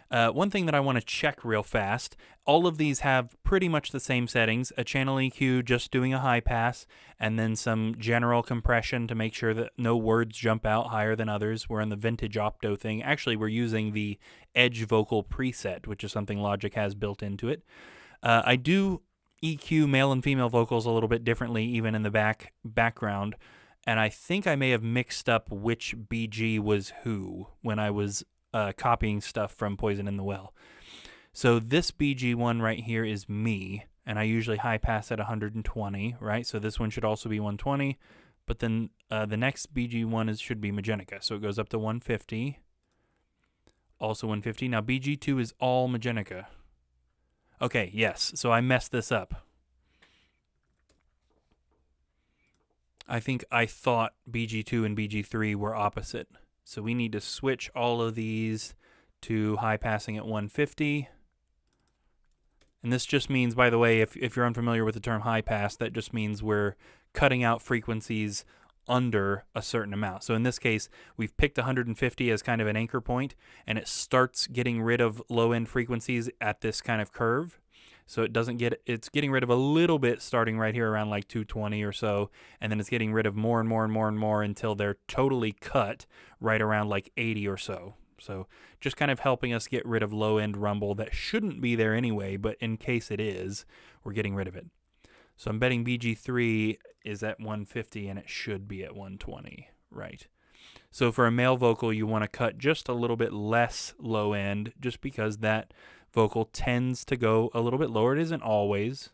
One thing that I want to check real fast, all of these have pretty much the same settings, a channel EQ just doing a high pass, and then some general compression to make sure that no words jump out higher than others. We're in the vintage opto thing. Actually, we're using the Edge vocal preset, which is something Logic has built into it. I do EQ male and female vocals a little bit differently, even in the background, and I think I may have mixed up which BG was who when I was copying stuff from Poison in the Well. So this BG1 right here is me, and I usually high pass at 120, right? So this one should also be 120, but then the next BG1 should be Majennica, so it goes up to 150, also 150. Now BG2 is all Majennica. Okay, yes, so I messed this up. I thought BG2 and BG3 were opposite. So we need to switch all of these to high passing at 150. And this just means, by the way, if you're unfamiliar with the term high pass, that just means we're cutting out frequencies under a certain amount. So in this case, we've picked 150 as kind of an anchor point, and it starts getting rid of low-end frequencies at this kind of curve. So it's getting rid of a little bit starting right here around like 220 or so, and then it's getting rid of more and more and more and more until they're totally cut right around like 80 or so. So just kind of helping us get rid of low-end rumble that shouldn't be there anyway, but in case it is, we're getting rid of it. So I'm betting BG3 is at 150 and it should be at 120, right? So for a male vocal, you want to cut just a little bit less low end just because that vocal tends to go a little bit lower. It isn't always.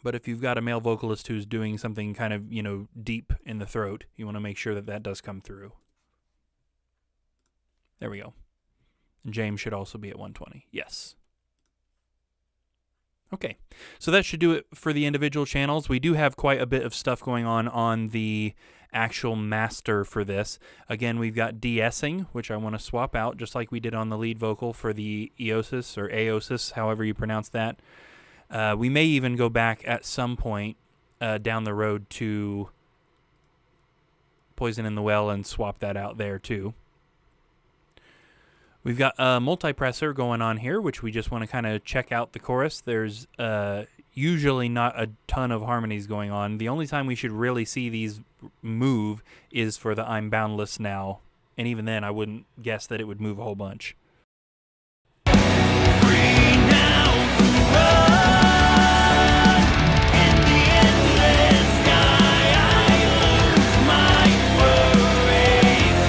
But if you've got a male vocalist who's doing something kind of, deep in the throat, you want to make sure that that does come through. There we go. James should also be at 120. Yes. Okay, so that should do it for the individual channels. We do have quite a bit of stuff going on the actual master for this. Again, we've got de-essing, which I want to swap out, just like we did on the lead vocal for the eosis, or aosis, however you pronounce that. We may even go back at some point down the road to Poison in the Well and swap that out there too. We've got a multipressor going on here, which we just want to kind of check out the chorus. There's usually not a ton of harmonies going on. The only time we should really see these move is for the I'm Boundless Now. And even then, I wouldn't guess that it would move a whole bunch. Free now to run in the endless sky. I lose my worries.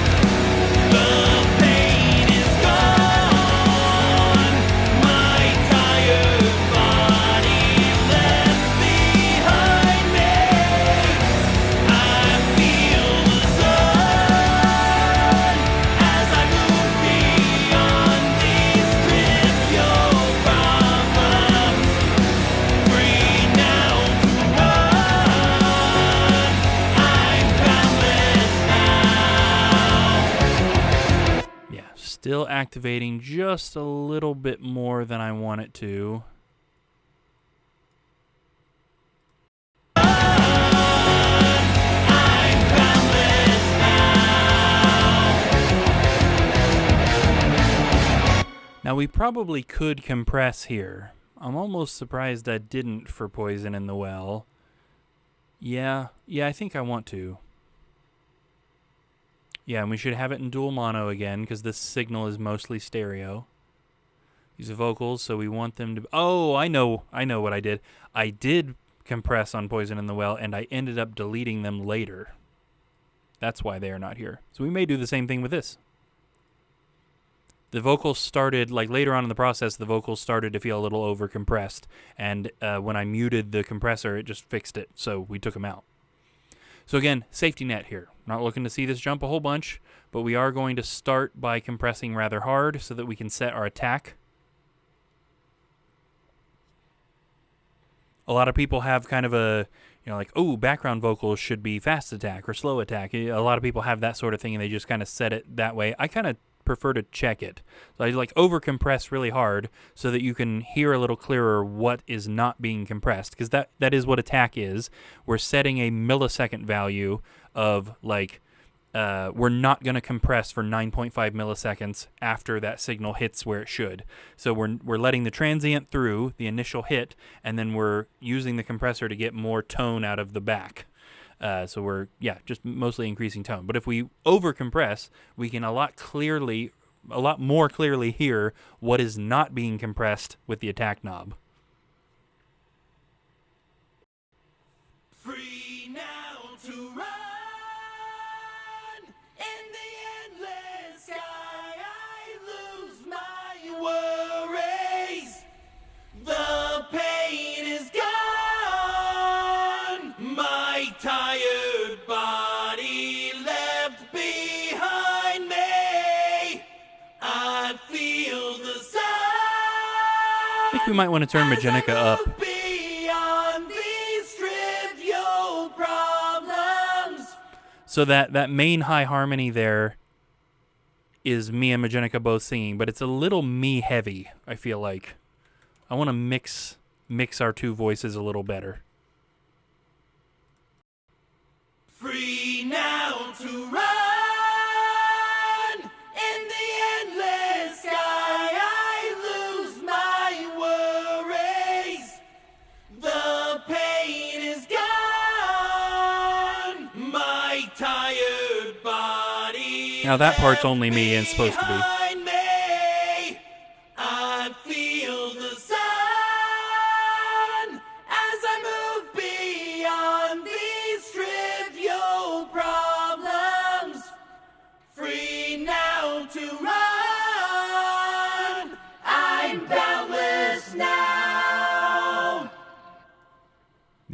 The pain is gone. My tired body left behind me. I feel the sun as I move beyond these trivial problems. Free now to run. I'm boundless now. Yeah, still activating just a little bit more than I want it to. I'm boundless now. Now, we probably could compress here. I'm almost surprised I didn't for Poison in the Well. Yeah, I think I want to. Yeah, and we should have it in dual mono again, because this signal is mostly stereo. These are vocals, so we want them to... Oh, I know what I did. I did compress on Poison in the Well, and I ended up deleting them later. That's why they are not here. So we may do the same thing with this. The vocals started, like later on in the process, the vocals started to feel a little over-compressed, and when I muted the compressor, it just fixed it, so we took them out. So again, safety net here. Not looking to see this jump a whole bunch, but we are going to start by compressing rather hard so that we can set our attack. A lot of people have kind of a, like, oh, background vocals should be fast attack or slow attack. A lot of people have that sort of thing, and they just kind of set it that way. I kind of prefer to check it. So I like over compress really hard so that you can hear a little clearer what is not being compressed, because that is what attack is. We're setting a millisecond value of like we're not going to compress for 9.5 milliseconds after that signal hits where it should. So we're letting the transient through the initial hit, and then we're using the compressor to get more tone out of the back. So we're, just mostly increasing tone. But if we over-compress, we can a lot more clearly hear what is not being compressed with the attack knob. Free now to run in the endless sky. I lose my worries. The pain is gone. My tired body left behind me. I feel the sun. I think we might want to turn Majennica up. Beyond these trivial problems. So that main high harmony there is me and Majennica both singing, but it's a little me heavy, I feel like. I want to mix our two voices a little better. Free now to run in the endless sky. I lose my worries. The pain is gone. My tired body. Now that part's only me and it's supposed to be. behind me. I feel the sun as I move beyond these trivial problems. Free now to run. I'm boundless now.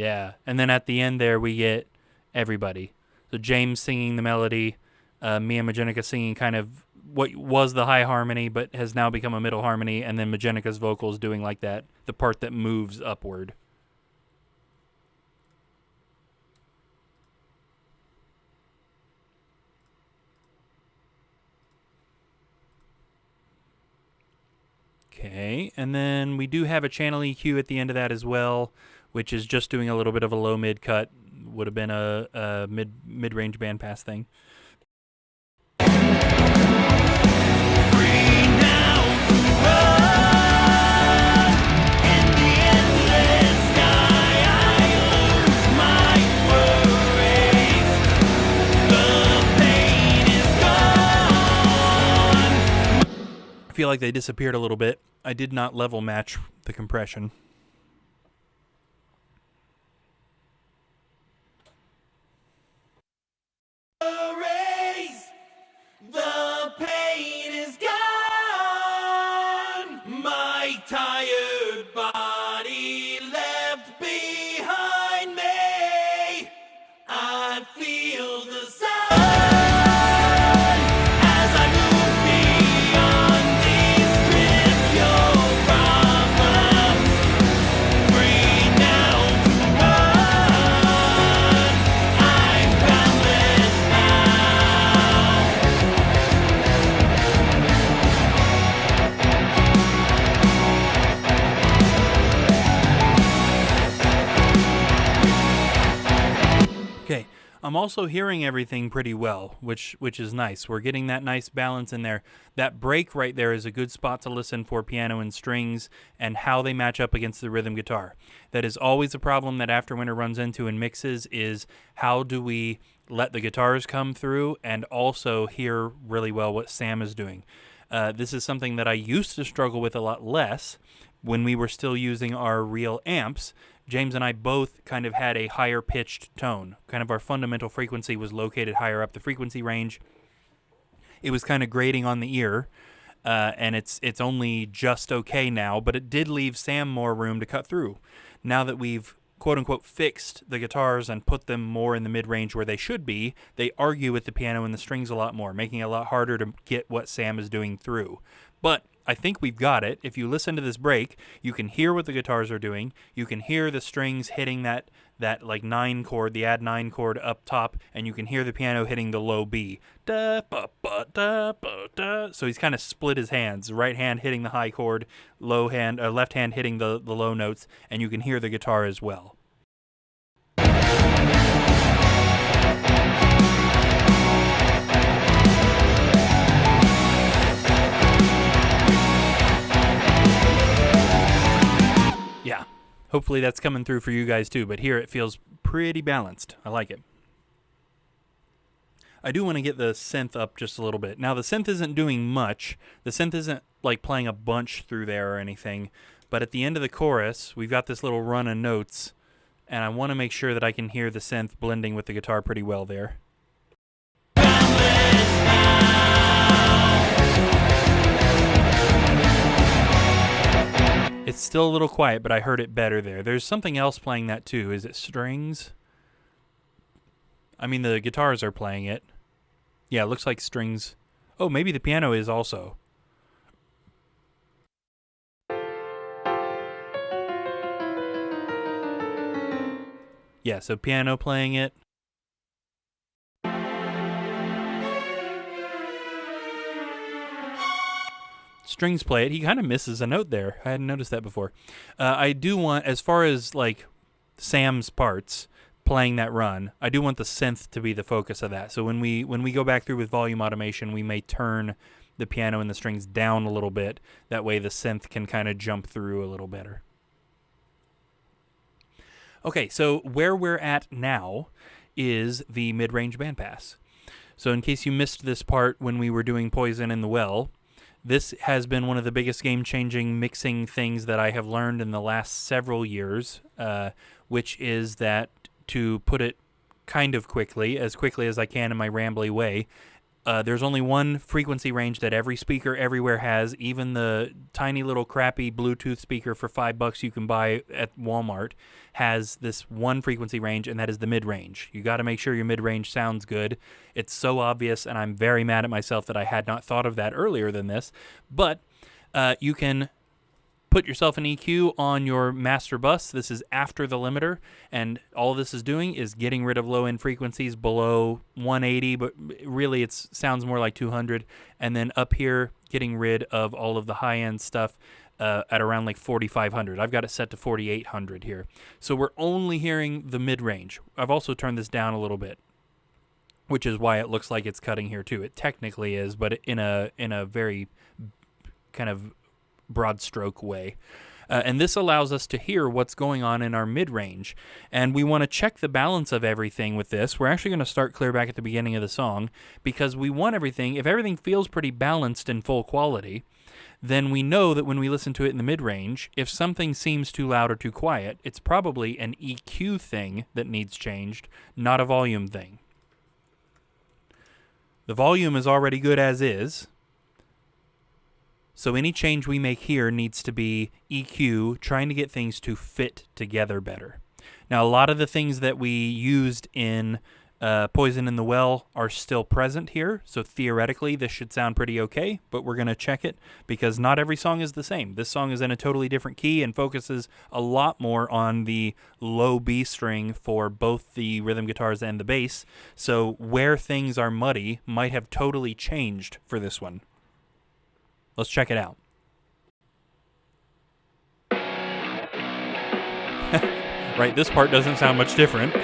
Yeah, and then at the end there we get everybody. So James singing the melody, me and Majennica singing kind of what was the high harmony but has now become a middle harmony, and then Majenica's vocals doing like that, the part that moves upward. Okay, and then we do have a channel EQ at the end of that as well, which is just doing a little bit of a low mid cut. Would have been a mid-range bandpass thing. I feel like they disappeared a little bit. I did not level match the compression. The pain is gone. My tired body left behind me. I feel the sun as I move beyond these trivial problems. Free now to run. I'm boundless Okay, I'm also hearing everything pretty well, which is nice. We're getting that nice balance in there. That break right there is a good spot to listen for piano and strings and how they match up against the rhythm guitar. That is always a problem that AfterWinter runs into in mixes, is how do we let the guitars come through and also hear really well what Sam is doing. This is something that I used to struggle with a lot less when we were still using our real amps. James and I both kind of had a higher pitched tone. Kind of our fundamental frequency was located higher up the frequency range. It was kind of grating on the ear, and it's only just okay now, but it did leave Sam more room to cut through. Now that we've quote-unquote fixed the guitars and put them more in the mid-range where they should be, they argue with the piano and the strings a lot more, making it a lot harder to get what Sam is doing through. But I think we've got it. If you listen to this break, you can hear what the guitars are doing. You can hear the strings hitting that like 9 chord, the add 9 chord up top, and you can hear the piano hitting the low B. Da, ba, ba, da, ba, da. So he's kind of split his hands. Right hand hitting the high chord, left hand hitting the low notes, and you can hear the guitar as well. Yeah, hopefully that's coming through for you guys too, but here it feels pretty balanced. I like it. I do want to get the synth up just a little bit. Now, the synth isn't doing much. The synth isn't like playing a bunch through there or anything, but at the end of the chorus, we've got this little run of notes, and I want to make sure that I can hear the synth blending with the guitar pretty well there. It's still a little quiet, but I heard it better there. There's something else playing that too. Is it strings? I mean, the guitars are playing it. Yeah, it looks like strings. Oh, maybe the piano is also. Yeah, so piano playing it. Strings play it. He kind of misses a note there. I hadn't noticed that before. I do want, as far as like Sam's parts playing that run, I do want the synth to be the focus of that. So when we go back through with volume automation, we may turn the piano and the strings down a little bit. That way the synth can kind of jump through a little better. Okay, so where we're at now is the mid-range bandpass. So in case you missed this part when we were doing Poison in the Well, this has been one of the biggest game-changing mixing things that I have learned in the last several years, which is that, to put it kind of quickly as I can in my rambly way, There's only one frequency range that every speaker everywhere has. Even the tiny little crappy Bluetooth speaker for $5 you can buy at Walmart has this one frequency range, and that is the mid-range. You got to make sure your mid-range sounds good. It's so obvious, and I'm very mad at myself that I had not thought of that earlier than this. But you can put yourself an EQ on your master bus. This is after the limiter, and all this is doing is getting rid of low-end frequencies below 180, but really it sounds more like 200, and then up here getting rid of all of the high-end stuff at around like 4,500. I've got it set to 4,800 here. So we're only hearing the mid-range. I've also turned this down a little bit, which is why it looks like it's cutting here too. It technically is, but in a very kind of broad stroke way. And this allows us to hear what's going on in our mid-range. And we want to check the balance of everything with this. We're actually going to start clear back at the beginning of the song, because we want everything, if everything feels pretty balanced and full quality, then we know that when we listen to it in the mid-range, if something seems too loud or too quiet, it's probably an EQ thing that needs changed, not a volume thing. The volume is already good as is, so any change we make here needs to be EQ, trying to get things to fit together better. Now, a lot of the things that we used in Poison in the Well are still present here, so theoretically this should sound pretty okay, but we're going to check it because not every song is the same. This song is in a totally different key and focuses a lot more on the low B string for both the rhythm guitars and the bass, so where things are muddy might have totally changed for this one. Let's check it out. Right, this part doesn't sound much different.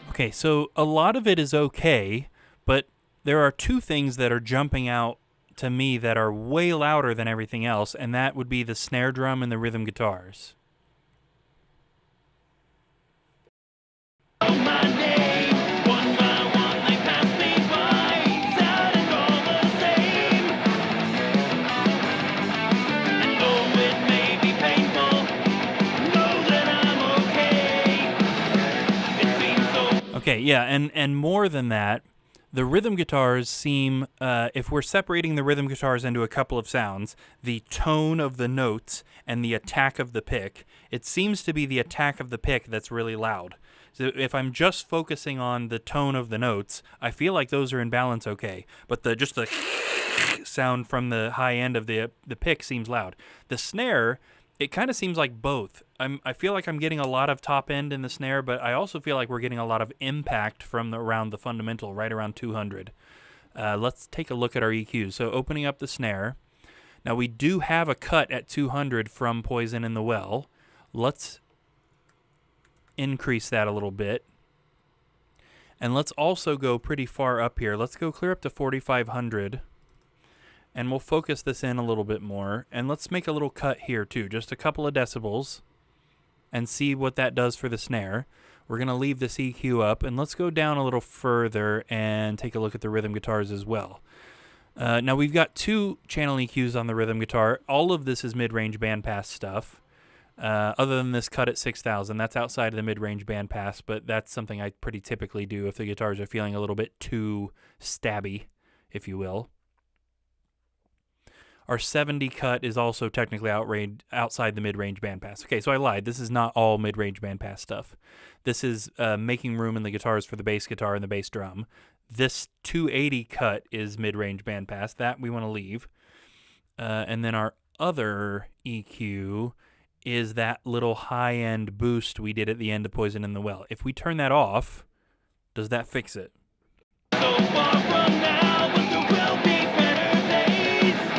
Okay, so a lot of it is okay, but there are two things that are jumping out to me that are way louder than everything else, and that would be the snare drum and the rhythm guitars. Okay, yeah, and more than that, the rhythm guitars seem, if we're separating the rhythm guitars into a couple of sounds, the tone of the notes and the attack of the pick, it seems to be the attack of the pick that's really loud. So if I'm just focusing on the tone of the notes, I feel like those are in balance okay, but just the sound from the high end of the pick seems loud. The snare, it kind of seems like both. I feel like I'm getting a lot of top end in the snare, but I also feel like we're getting a lot of impact from around the fundamental, right around 200. Let's take a look at our EQs. So opening up the snare. Now we do have a cut at 200 from Poison in the Well. Let's increase that a little bit. And let's also go pretty far up here. Let's go clear up to 4,500. And we'll focus this in a little bit more. And let's make a little cut here too, just a couple of decibels, and see what that does for the snare. We're going to leave this EQ up, and let's go down a little further and take a look at the rhythm guitars as well. Now we've got two channel EQs on the rhythm guitar. All of this is mid-range bandpass stuff. Other than this cut at 6,000, that's outside of the mid-range bandpass, but that's something I pretty typically do if the guitars are feeling a little bit too stabby, if you will. Our 70 cut is also technically outside the mid-range bandpass. Okay, so I lied. This is not all mid-range bandpass stuff. This is making room in the guitars for the bass guitar and the bass drum. This 280 cut is mid-range bandpass. That we want to leave. And then our other EQ is that little high-end boost we did at the end of Poison in the Well. If we turn that off, does that fix it? So far from now, but there will be better days.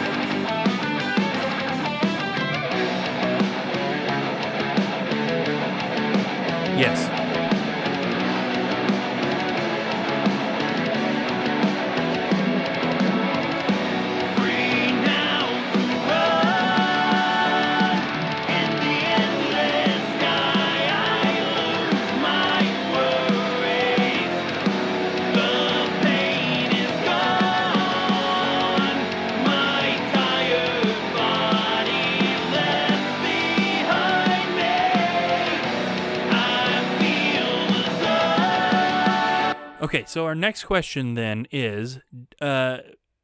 Okay, so our next question then is,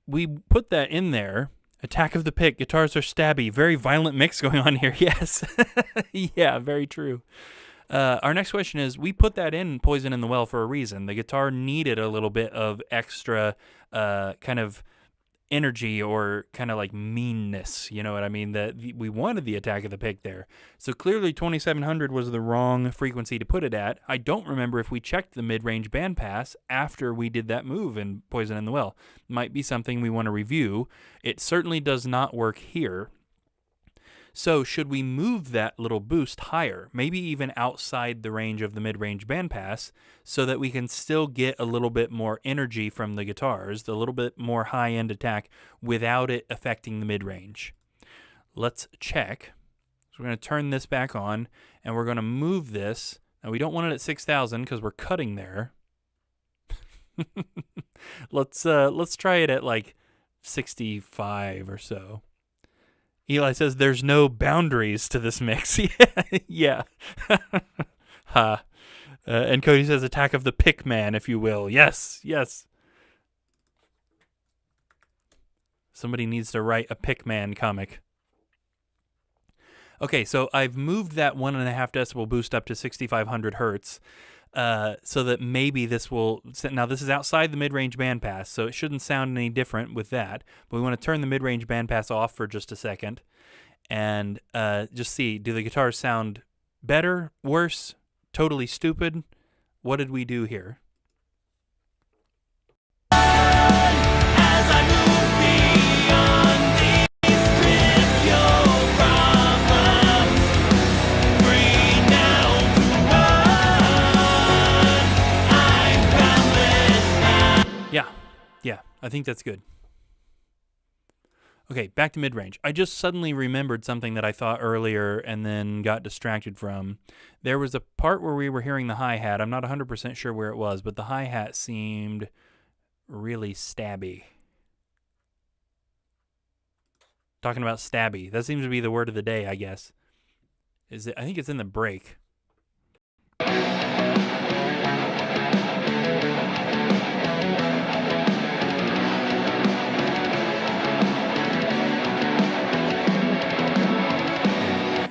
we put that in there. Attack of the Pick, guitars are stabby, very violent mix going on here. Yes. Yeah, very true. Our next question is, we put that in Poison in the Well for a reason. The guitar needed a little bit of extra kind of energy or kind of like meanness, you know what I mean? That we wanted the Attack of the Pick there. So clearly 2700 was the wrong frequency to put it at. I don't remember if we checked the mid-range bandpass after we did that move in Poison in the Well. Might be something we want to review. It certainly does not work here. So should we move that little boost higher, maybe even outside the range of the mid-range bandpass, so that we can still get a little bit more energy from the guitars, a little bit more high-end attack without it affecting the mid-range? Let's check. So we're going to turn this back on, and we're going to move this. Now we don't want it at 6,000 because we're cutting there. Let's try it at like 65 or so. Eli says there's no boundaries to this mix. Yeah. Ha. And Cody says Attack of the Pick Man, if you will. Yes, yes. Somebody needs to write a Pick Man comic. Okay, so I've moved that 1.5 decibel boost up to 6,500 hertz. So that maybe this will... Now, this is outside the mid-range bandpass, so it shouldn't sound any different with that. But we want to turn the mid-range bandpass off for just a second and just see, do the guitars sound better, worse, totally stupid? What did we do here? As I move beyond these trivial problems, free now to run. I'm boundless now. Yeah, I think that's good. Okay, back to mid-range. I just suddenly remembered something that I thought earlier and then got distracted from. There was a part where we were hearing the hi-hat. I'm not 100% sure where it was, but the hi-hat seemed really stabby. Talking about stabby. That seems to be the word of the day, I guess. I think it's in the break.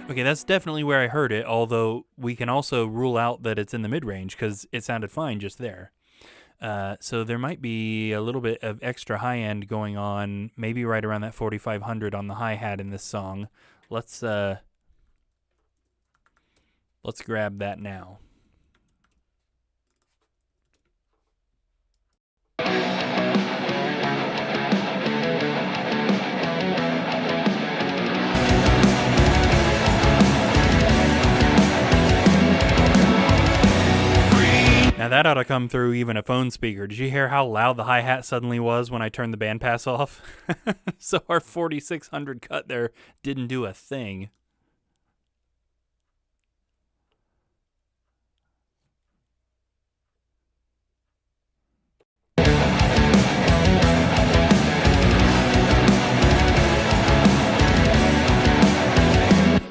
Okay, that's definitely where I heard it, although we can also rule out that it's in the mid-range because it sounded fine just there. So there might be a little bit of extra high-end going on, maybe right around that 4,500 on the hi-hat in this song. Let's grab that now. Now that ought to come through even a phone speaker. Did you hear how loud the hi-hat suddenly was when I turned the bandpass off? So our 4,600 cut there didn't do a thing.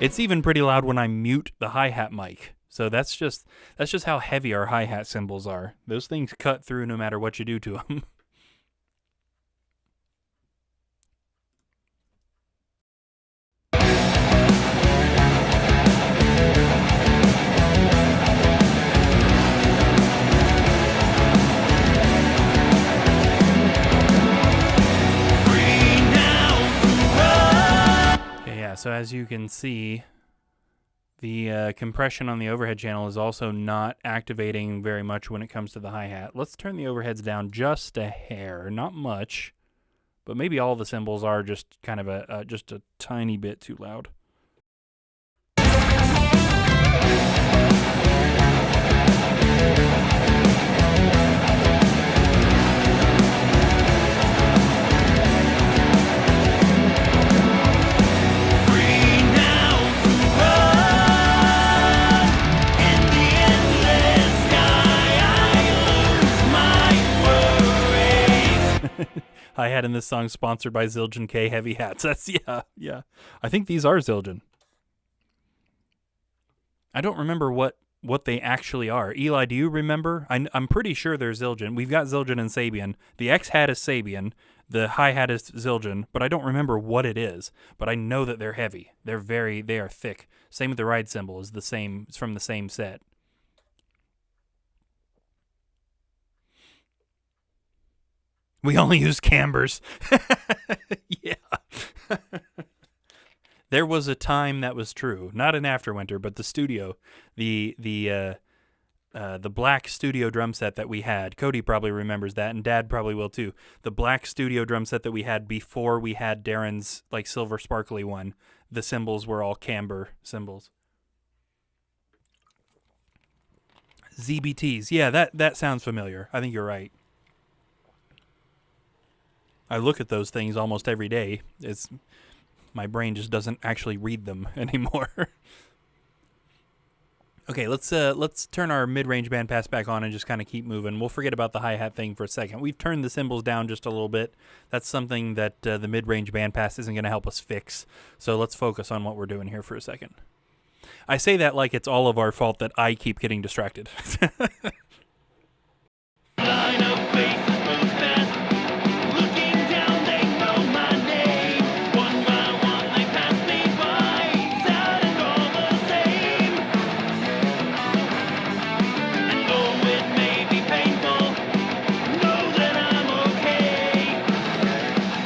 It's even pretty loud when I mute the hi-hat mic. So that's just how heavy our hi-hat cymbals are. Those things cut through no matter what you do to them. Okay, yeah, so as you can see, the compression on the overhead channel is also not activating very much when it comes to the hi-hat. Let's turn the overheads down just a hair, not much, but maybe all the cymbals are just kind of just a tiny bit too loud. Hi-hat in this song sponsored by Zildjian K Heavy Hats. That's, yeah. I think these are Zildjian. I don't remember what what they actually are. Eli, do you remember? I'm pretty sure they're Zildjian. We've got Zildjian and Sabian. The X-hat is Sabian. The hi-hat is Zildjian, but I don't remember what it is. But I know that they're heavy. They are thick. Same with the ride cymbal is the same. It's from the same set. We only use cambers. Yeah. There was a time that was true. Not in Afterwinter, but the studio, the black studio drum set that we had. Cody probably remembers that, and Dad probably will too. The black studio drum set that we had before we had Darren's like silver sparkly one. The cymbals were all camber cymbals. ZBTs. Yeah, that sounds familiar. I think you're right. I look at those things almost every day. My brain just doesn't actually read them anymore. Okay, let's turn our mid-range bandpass back on and just kind of keep moving. We'll forget about the hi-hat thing for a second. We've turned the cymbals down just a little bit. That's something that the mid-range bandpass isn't going to help us fix. So let's focus on what we're doing here for a second. I say that like it's all of our fault that I keep getting distracted. Line of faces moves fast. Looking down, they know my name. One by one, they pass me by. Sounding all the same. And though it may be painful, know that I'm okay.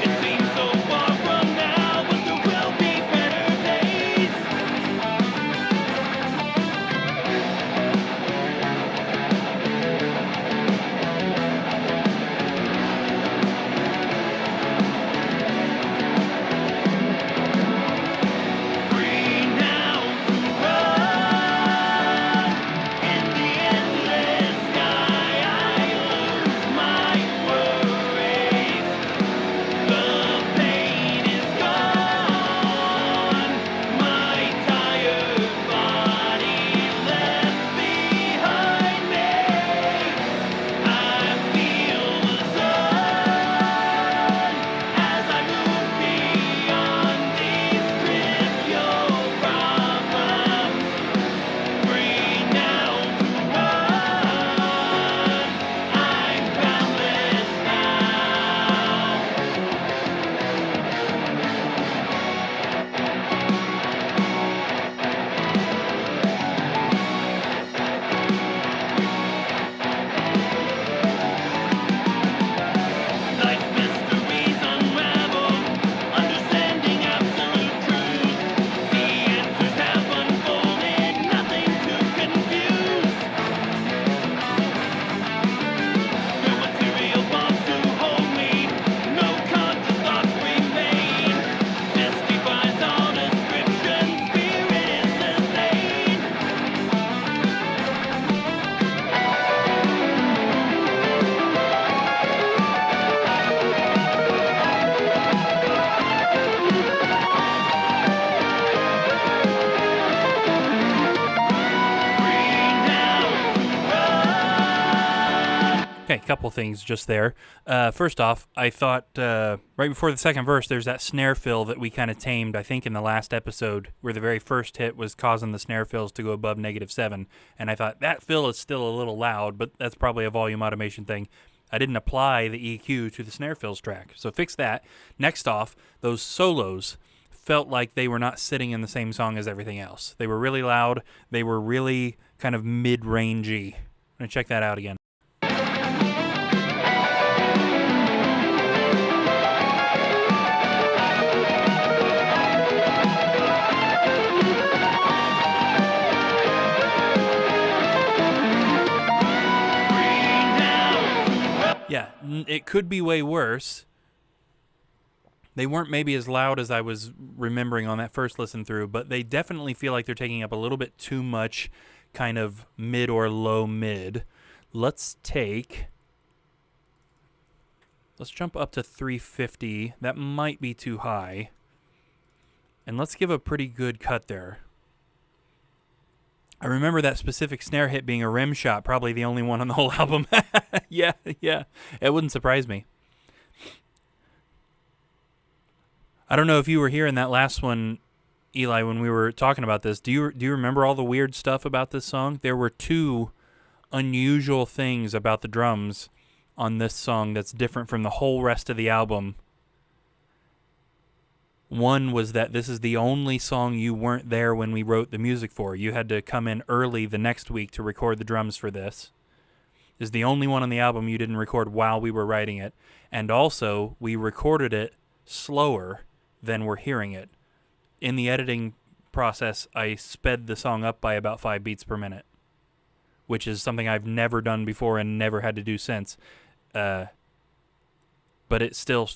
It seems so far from now, but there will be better days. Free now to run in the endless sky. I lose my worries. The pain is gone. My tired body left behind me. I feel the sun as I move beyond these trivial problems. Free now to run. I'm boundless Life's mysteries unravel, understanding absolute truth. The answers have unfolded, nothing to confuse. No material bonds to hold me, no conscious thoughts remain. This defies all description, spirit is sustained. Free now to run. Okay, couple things just there. First off, I thought right before the second verse, there's that snare fill that we kind of tamed, I think, in the last episode, where the very first hit was causing the snare fills to go above -7. And I thought, that fill is still a little loud, but that's probably a volume automation thing. I didn't apply the EQ to the snare fills track, so fix that. Next off, those solos felt like they were not sitting in the same song as everything else. They were really loud. They were really kind of mid-rangey. I'm going to check that out again. Yeah, it could be way worse. They weren't maybe as loud as I was remembering on that first listen through, but they definitely feel like they're taking up a little bit too much kind of mid or low mid. Let's jump up to 350. That might be too high. And let's give a pretty good cut there. I remember that specific snare hit being a rim shot, probably the only one on the whole album. Yeah. It wouldn't surprise me. I don't know if you were here in that last one, Eli, when we were talking about this, do you remember all the weird stuff about this song? There were two unusual things about the drums on this song that's different from the whole rest of the album. One was that this is the only song you weren't there when we wrote the music for. You had to come in early the next week to record the drums for this. This is the only one on the album you didn't record while we were writing it. And also, we recorded it slower than we're hearing it. In the editing process, I sped the song up by about 5 beats per minute, which is something I've never done before and never had to do since. But it still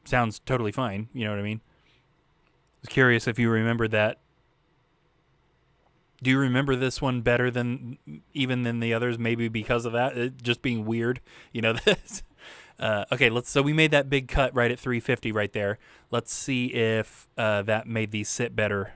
sounds totally fine, you know what I mean? I was curious if you remember that. Do you remember this one better than the others? Maybe because of that, it just being weird, you know. This. Okay, so we made that big cut right at 350 right there. Let's see if that made these sit better.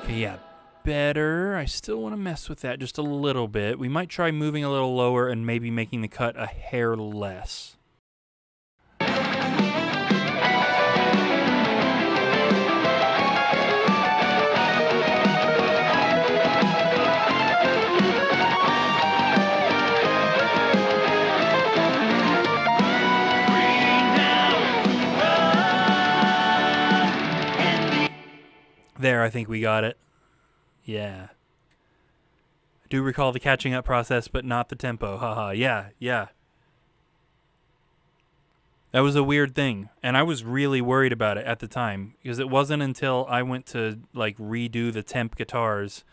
Yeah, better. I still want to mess with that just a little bit. We might try moving a little lower and maybe making the cut a hair less. There, I think we got it. Yeah. I do recall the catching up process, but not the tempo. Haha. Yeah. That was a weird thing, and I was really worried about it at the time, because it wasn't until I went to like redo the temp guitars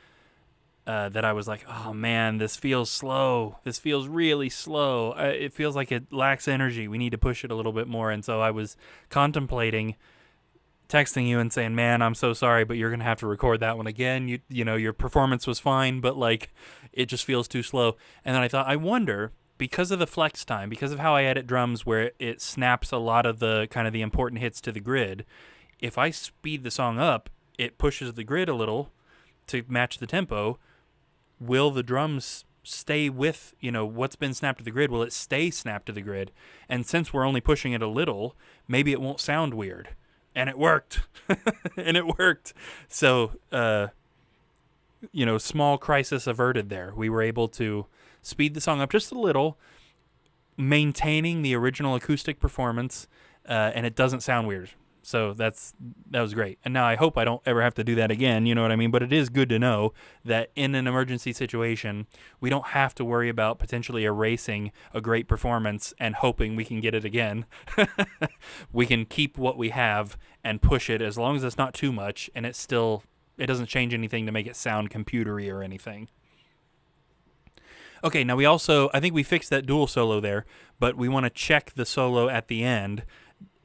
that I was like, oh man, this feels slow. This feels really slow. It feels like it lacks energy. We need to push it a little bit more. And so I was contemplating texting you and saying, man, I'm so sorry, but you're going to have to record that one again. You know, your performance was fine, but like it just feels too slow. And then I thought, I wonder, because of the flex time, because of how I edit drums where it snaps a lot of the kind of the important hits to the grid, if I speed the song up, it pushes the grid a little to match the tempo. Will the drums stay with, you know, what's been snapped to the grid? Will it stay snapped to the grid? And since we're only pushing it a little, maybe it won't sound weird. And it worked. And it worked. So, you know, small crisis averted there. We were able to speed the song up just a little, maintaining the original acoustic performance, and it doesn't sound weird. So that was great. And now I hope I don't ever have to do that again, you know what I mean? But it is good to know that in an emergency situation, we don't have to worry about potentially erasing a great performance and hoping we can get it again. We can keep what we have and push it as long as it's not too much, and it doesn't change anything to make it sound computery or anything. Okay, now I think we fixed that dual solo there, but we want to check the solo at the end.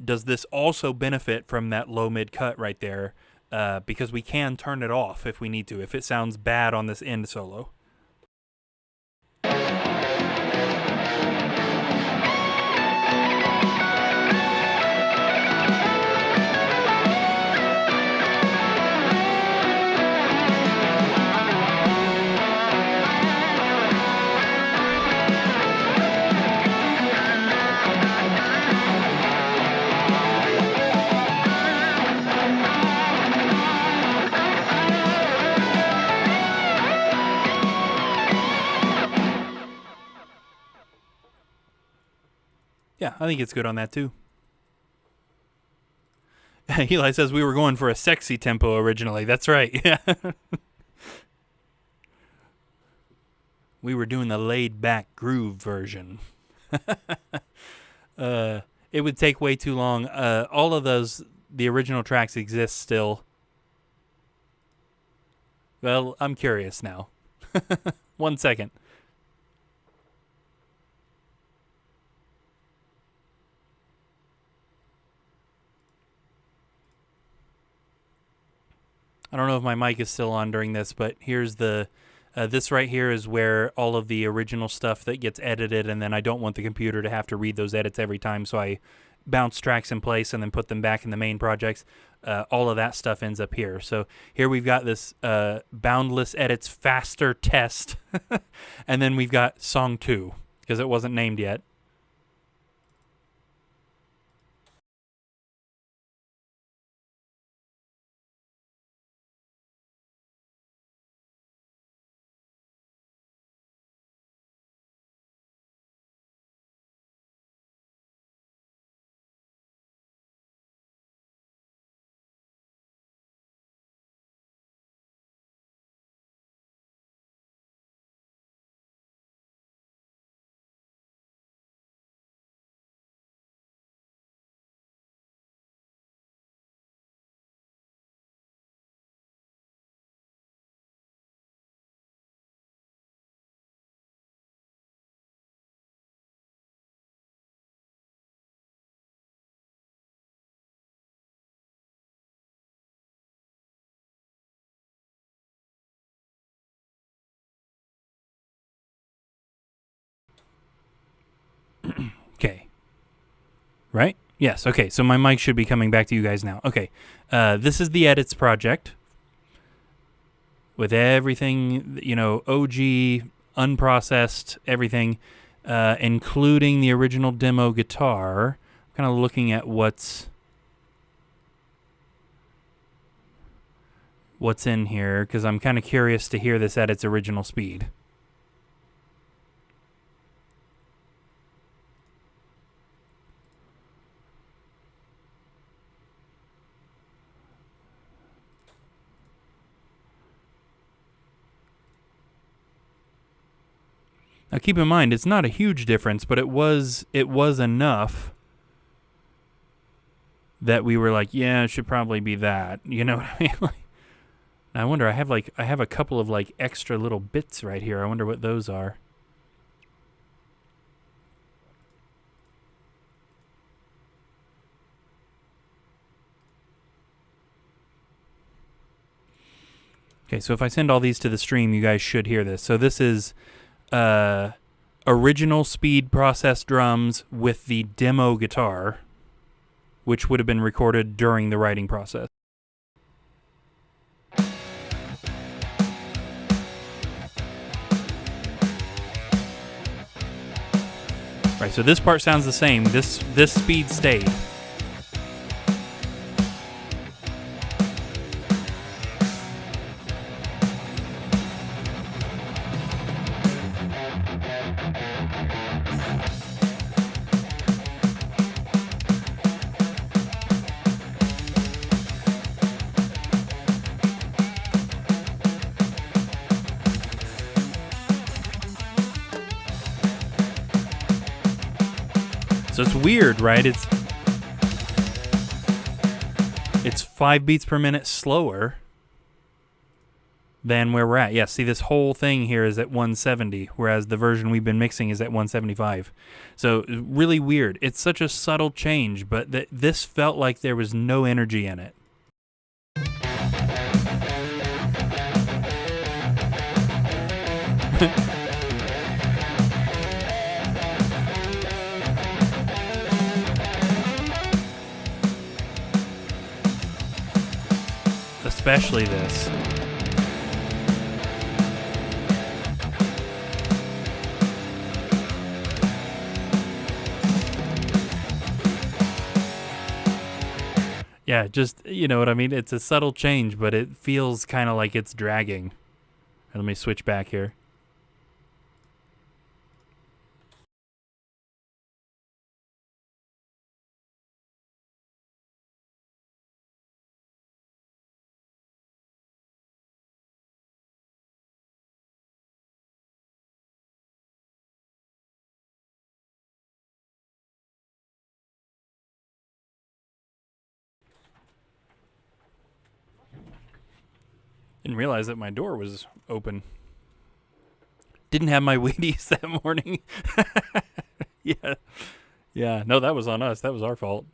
Does this also benefit from that low mid cut right there? Because we can turn it off if we need to, if it sounds bad on this end solo. Yeah, I think it's good on that too. Eli says we were going for a sexy tempo originally. That's right. Yeah. We were doing the laid back groove version. It would take way too long. All of the original tracks exist still. Well, I'm curious now. 1 second. I don't know if my mic is still on during this, but here's the This right here is where all of the original stuff that gets edited, and then I don't want the computer to have to read those edits every time, so I bounce tracks in place and then put them back in the main projects. All of that stuff ends up here. So here we've got this Boundless Edits Faster test, and then we've got Song 2, because it wasn't named yet. Okay. Right? Yes, okay. So my mic should be coming back to you guys now. Okay. This is the edits project with everything, OG, unprocessed, everything, including the original demo guitar. I'm kind of looking at what's in here, because I'm kind of curious to hear this at its original speed. Now keep in mind, it's not a huge difference, but it was enough that we were like, yeah, it should probably be that. You know what I mean? I wonder, I have a couple of extra little bits right here. I wonder what those are. Okay, so if I send all these to the stream, you guys should hear this. So this is original speed process drums with the demo guitar, which would have been recorded during the writing process. Right, so this part sounds the same. This speed stayed. So it's weird, right? It's 5 beats per minute slower than where we're at. Yeah, see, this whole thing here is at 170, whereas the version we've been mixing is at 175. So really weird. It's such a subtle change, but this felt like there was no energy in it. Especially this. Yeah, just, you know what I mean? It's a subtle change, but it feels kind of like it's dragging. Let me switch back here. Didn't realize that my door was open. Didn't have my Wheaties that morning. Yeah. No, that was on us. That was our fault.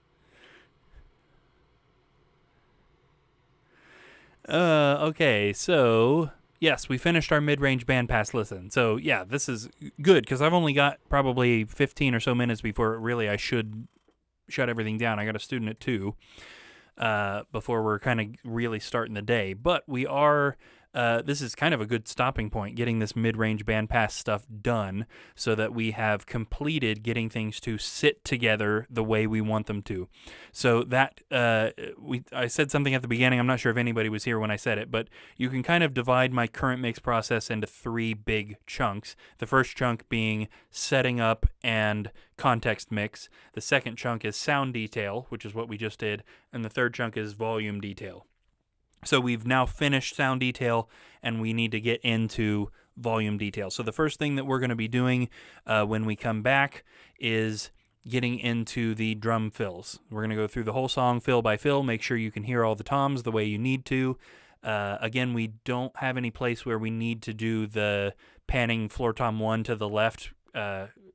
Okay, so Yes, we finished our mid-range bandpass listen. So, yeah, this is good because I've only got probably 15 or so minutes before really I should shut everything down. I got a student at 2 before we're kind of really starting the day. But we are... this is kind of a good stopping point, getting this mid-range bandpass stuff done so that we have completed getting things to sit together the way we want them to. So that, I said something at the beginning, I'm not sure if anybody was here when I said it, but you can kind of divide my current mix process into 3 big chunks. The first chunk being setting up and context mix. The second chunk is sound detail, which is what we just did. And the third chunk is volume detail. So we've now finished sound detail, and we need to get into volume detail. So the first thing that we're going to be doing when we come back is getting into the drum fills. We're going to go through the whole song fill by fill, make sure you can hear all the toms the way you need to. Again, we don't have any place where we need to do the panning floor tom 1 to the left.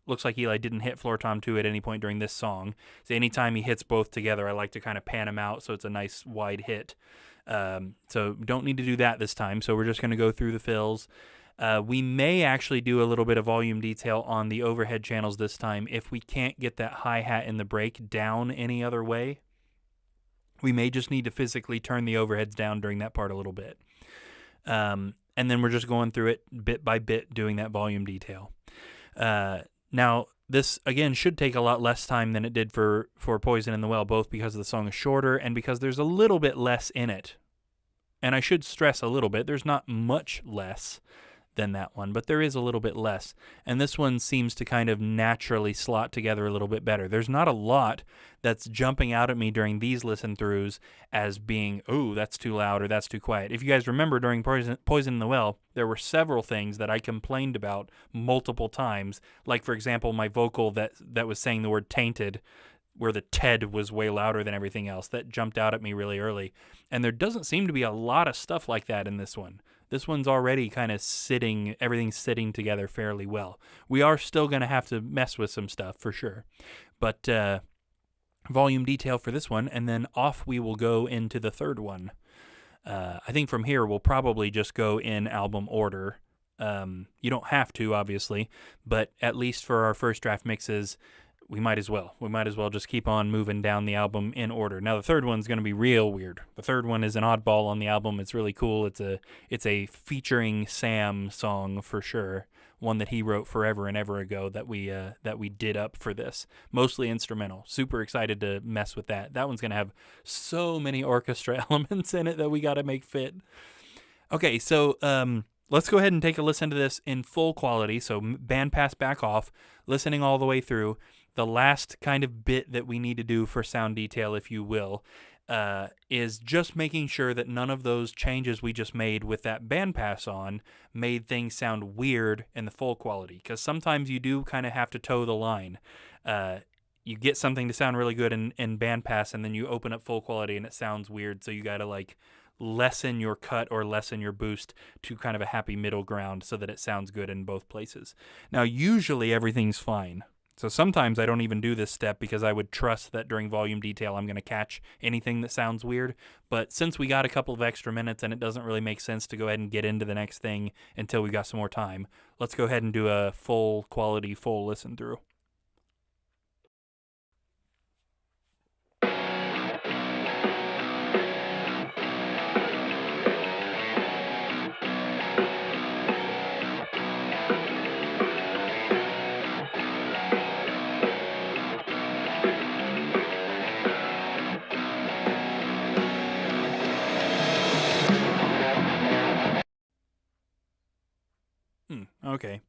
Looks like Eli didn't hit floor tom 2 at any point during this song. So anytime he hits both together, I like to kind of pan them out so it's a nice wide hit. So don't need to do that this time. So we're just going to go through the fills. We may actually do a little bit of volume detail on the overhead channels this time if we can't get that hi-hat in the break down any other way. We may just need to physically turn the overheads down during that part a little bit. And then we're just going through it bit by bit doing that volume detail. Now, this, again, should take a lot less time than it did for Poison in the Well, both because the song is shorter and because there's a little bit less in it. And I should stress a little bit, there's not much less than that one, but there is a little bit less. And this one seems to kind of naturally slot together a little bit better. There's not a lot that's jumping out at me during these listen-throughs as being, oh, that's too loud or that's too quiet. If you guys remember during Poison in the Well, there were several things that I complained about multiple times. Like, for example, my vocal that was saying the word tainted, where the Ted was way louder than everything else. That jumped out at me really early. And there doesn't seem to be a lot of stuff like that in this one. This one's already kind of everything's sitting together fairly well. We are still going to have to mess with some stuff for sure. But volume detail for this one, and then off we will go into the third one. I think from here we'll probably just go in album order. You don't have to, obviously, but at least for our first draft mixes, we might as well. We might as well just keep on moving down the album in order. Now, the third one's going to be real weird. The third one is an oddball on the album. It's really cool. It's a featuring Sam song for sure. One that he wrote forever and ever ago that we did up for this. Mostly instrumental. Super excited to mess with that. That one's going to have so many orchestra elements in it that we got to make fit. Okay, so let's go ahead and take a listen to this in full quality. So bandpass back off, listening all the way through. The last kind of bit that we need to do for sound detail, if you will, is just making sure that none of those changes we just made with that bandpass on made things sound weird in the full quality. Because sometimes you do kind of have to toe the line. You get something to sound really good in bandpass, and then you open up full quality and it sounds weird. So you got to lessen your cut or lessen your boost to kind of a happy middle ground so that it sounds good in both places. Now, usually everything's fine. So sometimes I don't even do this step because I would trust that during volume detail I'm going to catch anything that sounds weird. But since we got a couple of extra minutes and it doesn't really make sense to go ahead and get into the next thing until we got some more time, let's go ahead and do a full quality, full listen through. Okay,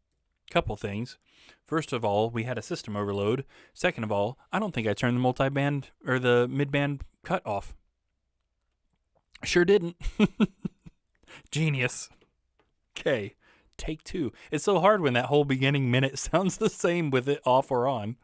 couple things. First of all, we had a system overload. Second of all, I don't think I turned the multi-band or the mid-band cut off. Sure didn't. Genius. Okay, take 2. It's so hard when that whole beginning minute sounds the same with it off or on.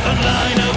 A line of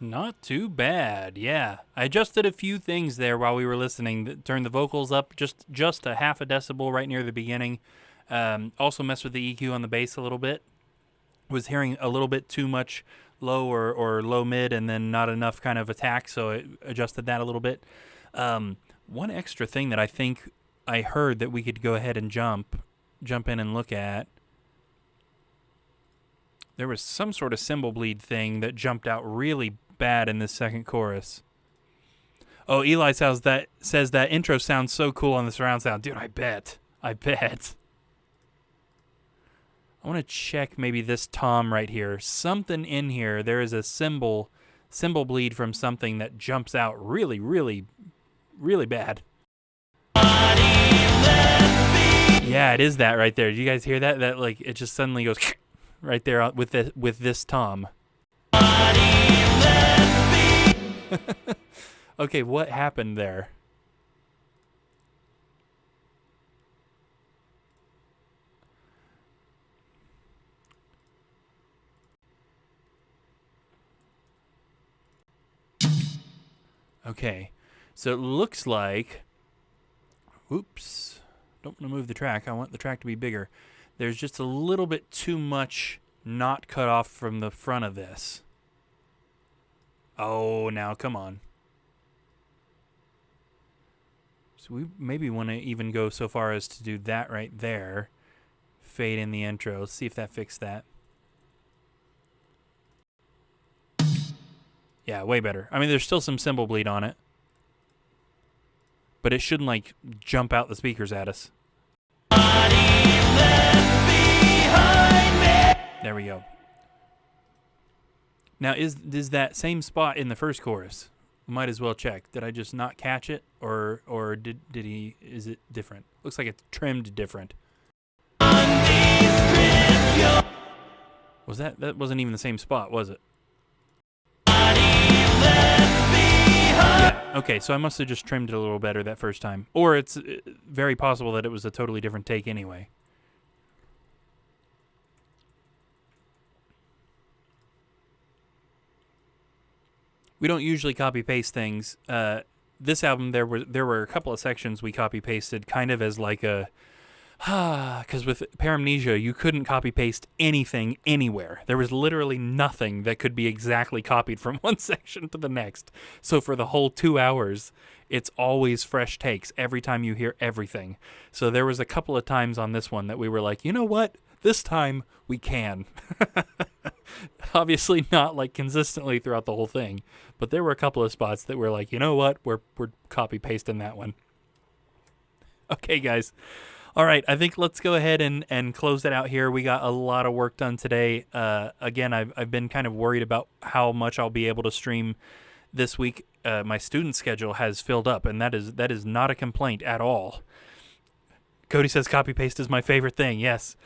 Not too bad, yeah. I adjusted a few things there while we were listening. Turned the vocals up just a half a decibel right near the beginning. Also messed with the EQ on the bass a little bit. Was hearing a little bit too much low or low mid and then not enough kind of attack, so I adjusted that a little bit. One extra thing that I think I heard that we could go ahead and jump in and look at. There was some sort of cymbal bleed thing that jumped out really bad in this second chorus. Oh, Eli says that intro sounds so cool on the surround sound. Dude, I bet. I want to check maybe this tom right here. Something in here. There is a cymbal bleed from something that jumps out really, really, really bad. Yeah, it is that right there. Did you guys hear that? That like it just suddenly goes right there with this tom. Okay, what happened there? Okay, so it looks like, oops, don't want to move the track. I want the track to be bigger. There's just a little bit too much not cut off from the front of this. Oh, now come on. So we maybe want to even go so far as to do that right there. Fade in the intro. Let's see if that fixed that. Yeah, way better. I mean, there's still some cymbal bleed on it. But it shouldn't, like, jump out the speakers at us. There we go. Now, is that same spot in the first chorus? Might as well check. Did I just not catch it? Or did he... Is it different? Looks like it's trimmed different. Was that... That wasn't even the same spot, was it? Yeah, okay, so I must have just trimmed it a little better that first time. Or it's very possible that it was a totally different take anyway. We don't usually copy-paste things. This album, there were a couple of sections we copy-pasted kind of as like a... Because with Paramnesia, you couldn't copy-paste anything anywhere. There was literally nothing that could be exactly copied from one section to the next. So for the whole 2 hours, it's always fresh takes every time you hear everything. So there was a couple of times on this one that we were like, you know what? This time, we can. Obviously not like consistently throughout the whole thing, but there were a couple of spots that were like, you know what? We're copy-pasting that one. Okay, guys. All right, I think let's go ahead and close it out here. We got a lot of work done today. Again, I've been kind of worried about how much I'll be able to stream this week. My student schedule has filled up, and that is not a complaint at all. Cody says copy-paste is my favorite thing. Yes.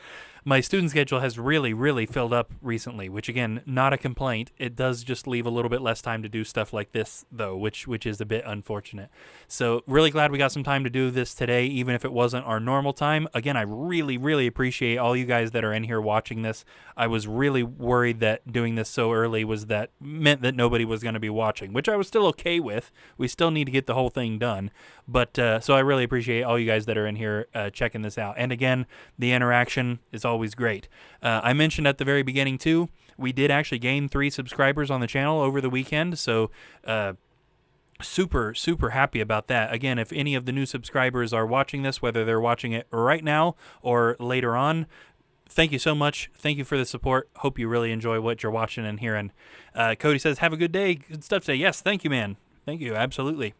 My student schedule has really, really filled up recently, which, again, not a complaint. It does just leave a little bit less time to do stuff like this, though, which is a bit unfortunate. So really glad we got some time to do this today, even if it wasn't our normal time. Again, I really, really appreciate all you guys that are in here watching this. I was really worried that doing this so early meant that nobody was going to be watching, which I was still okay with. We still need to get the whole thing done. But so I really appreciate all you guys that are in here checking this out. And again, the interaction is always great. I mentioned at the very beginning too, we did actually gain 3 subscribers on the channel over the weekend, so super, super happy about that. Again, if any of the new subscribers are watching this, whether they're watching it right now or later on, thank you so much. Thank you for the support. Hope you really enjoy what you're watching and hearing. Cody says, have a good day. Good stuff today. Yes, thank you, man. Thank you. Absolutely.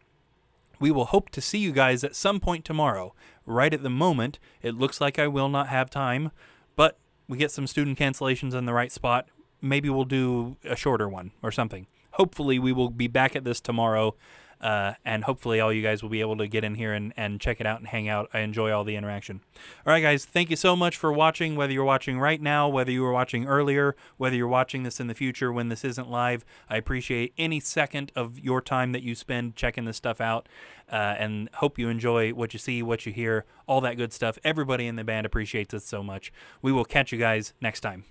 We will hope to see you guys at some point tomorrow. Right at the moment, it looks like I will not have time, but we get some student cancellations in the right spot. Maybe we'll do a shorter one or something. Hopefully, we will be back at this tomorrow, and hopefully all you guys will be able to get in here and check it out and hang out. I enjoy all the interaction. All right, guys, thank you so much for watching, whether you're watching right now, whether you were watching earlier, whether you're watching this in the future when this isn't live. I appreciate any second of your time that you spend checking this stuff out, and hope you enjoy what you see, what you hear, all that good stuff. Everybody in the band appreciates it so much. We will catch you guys next time.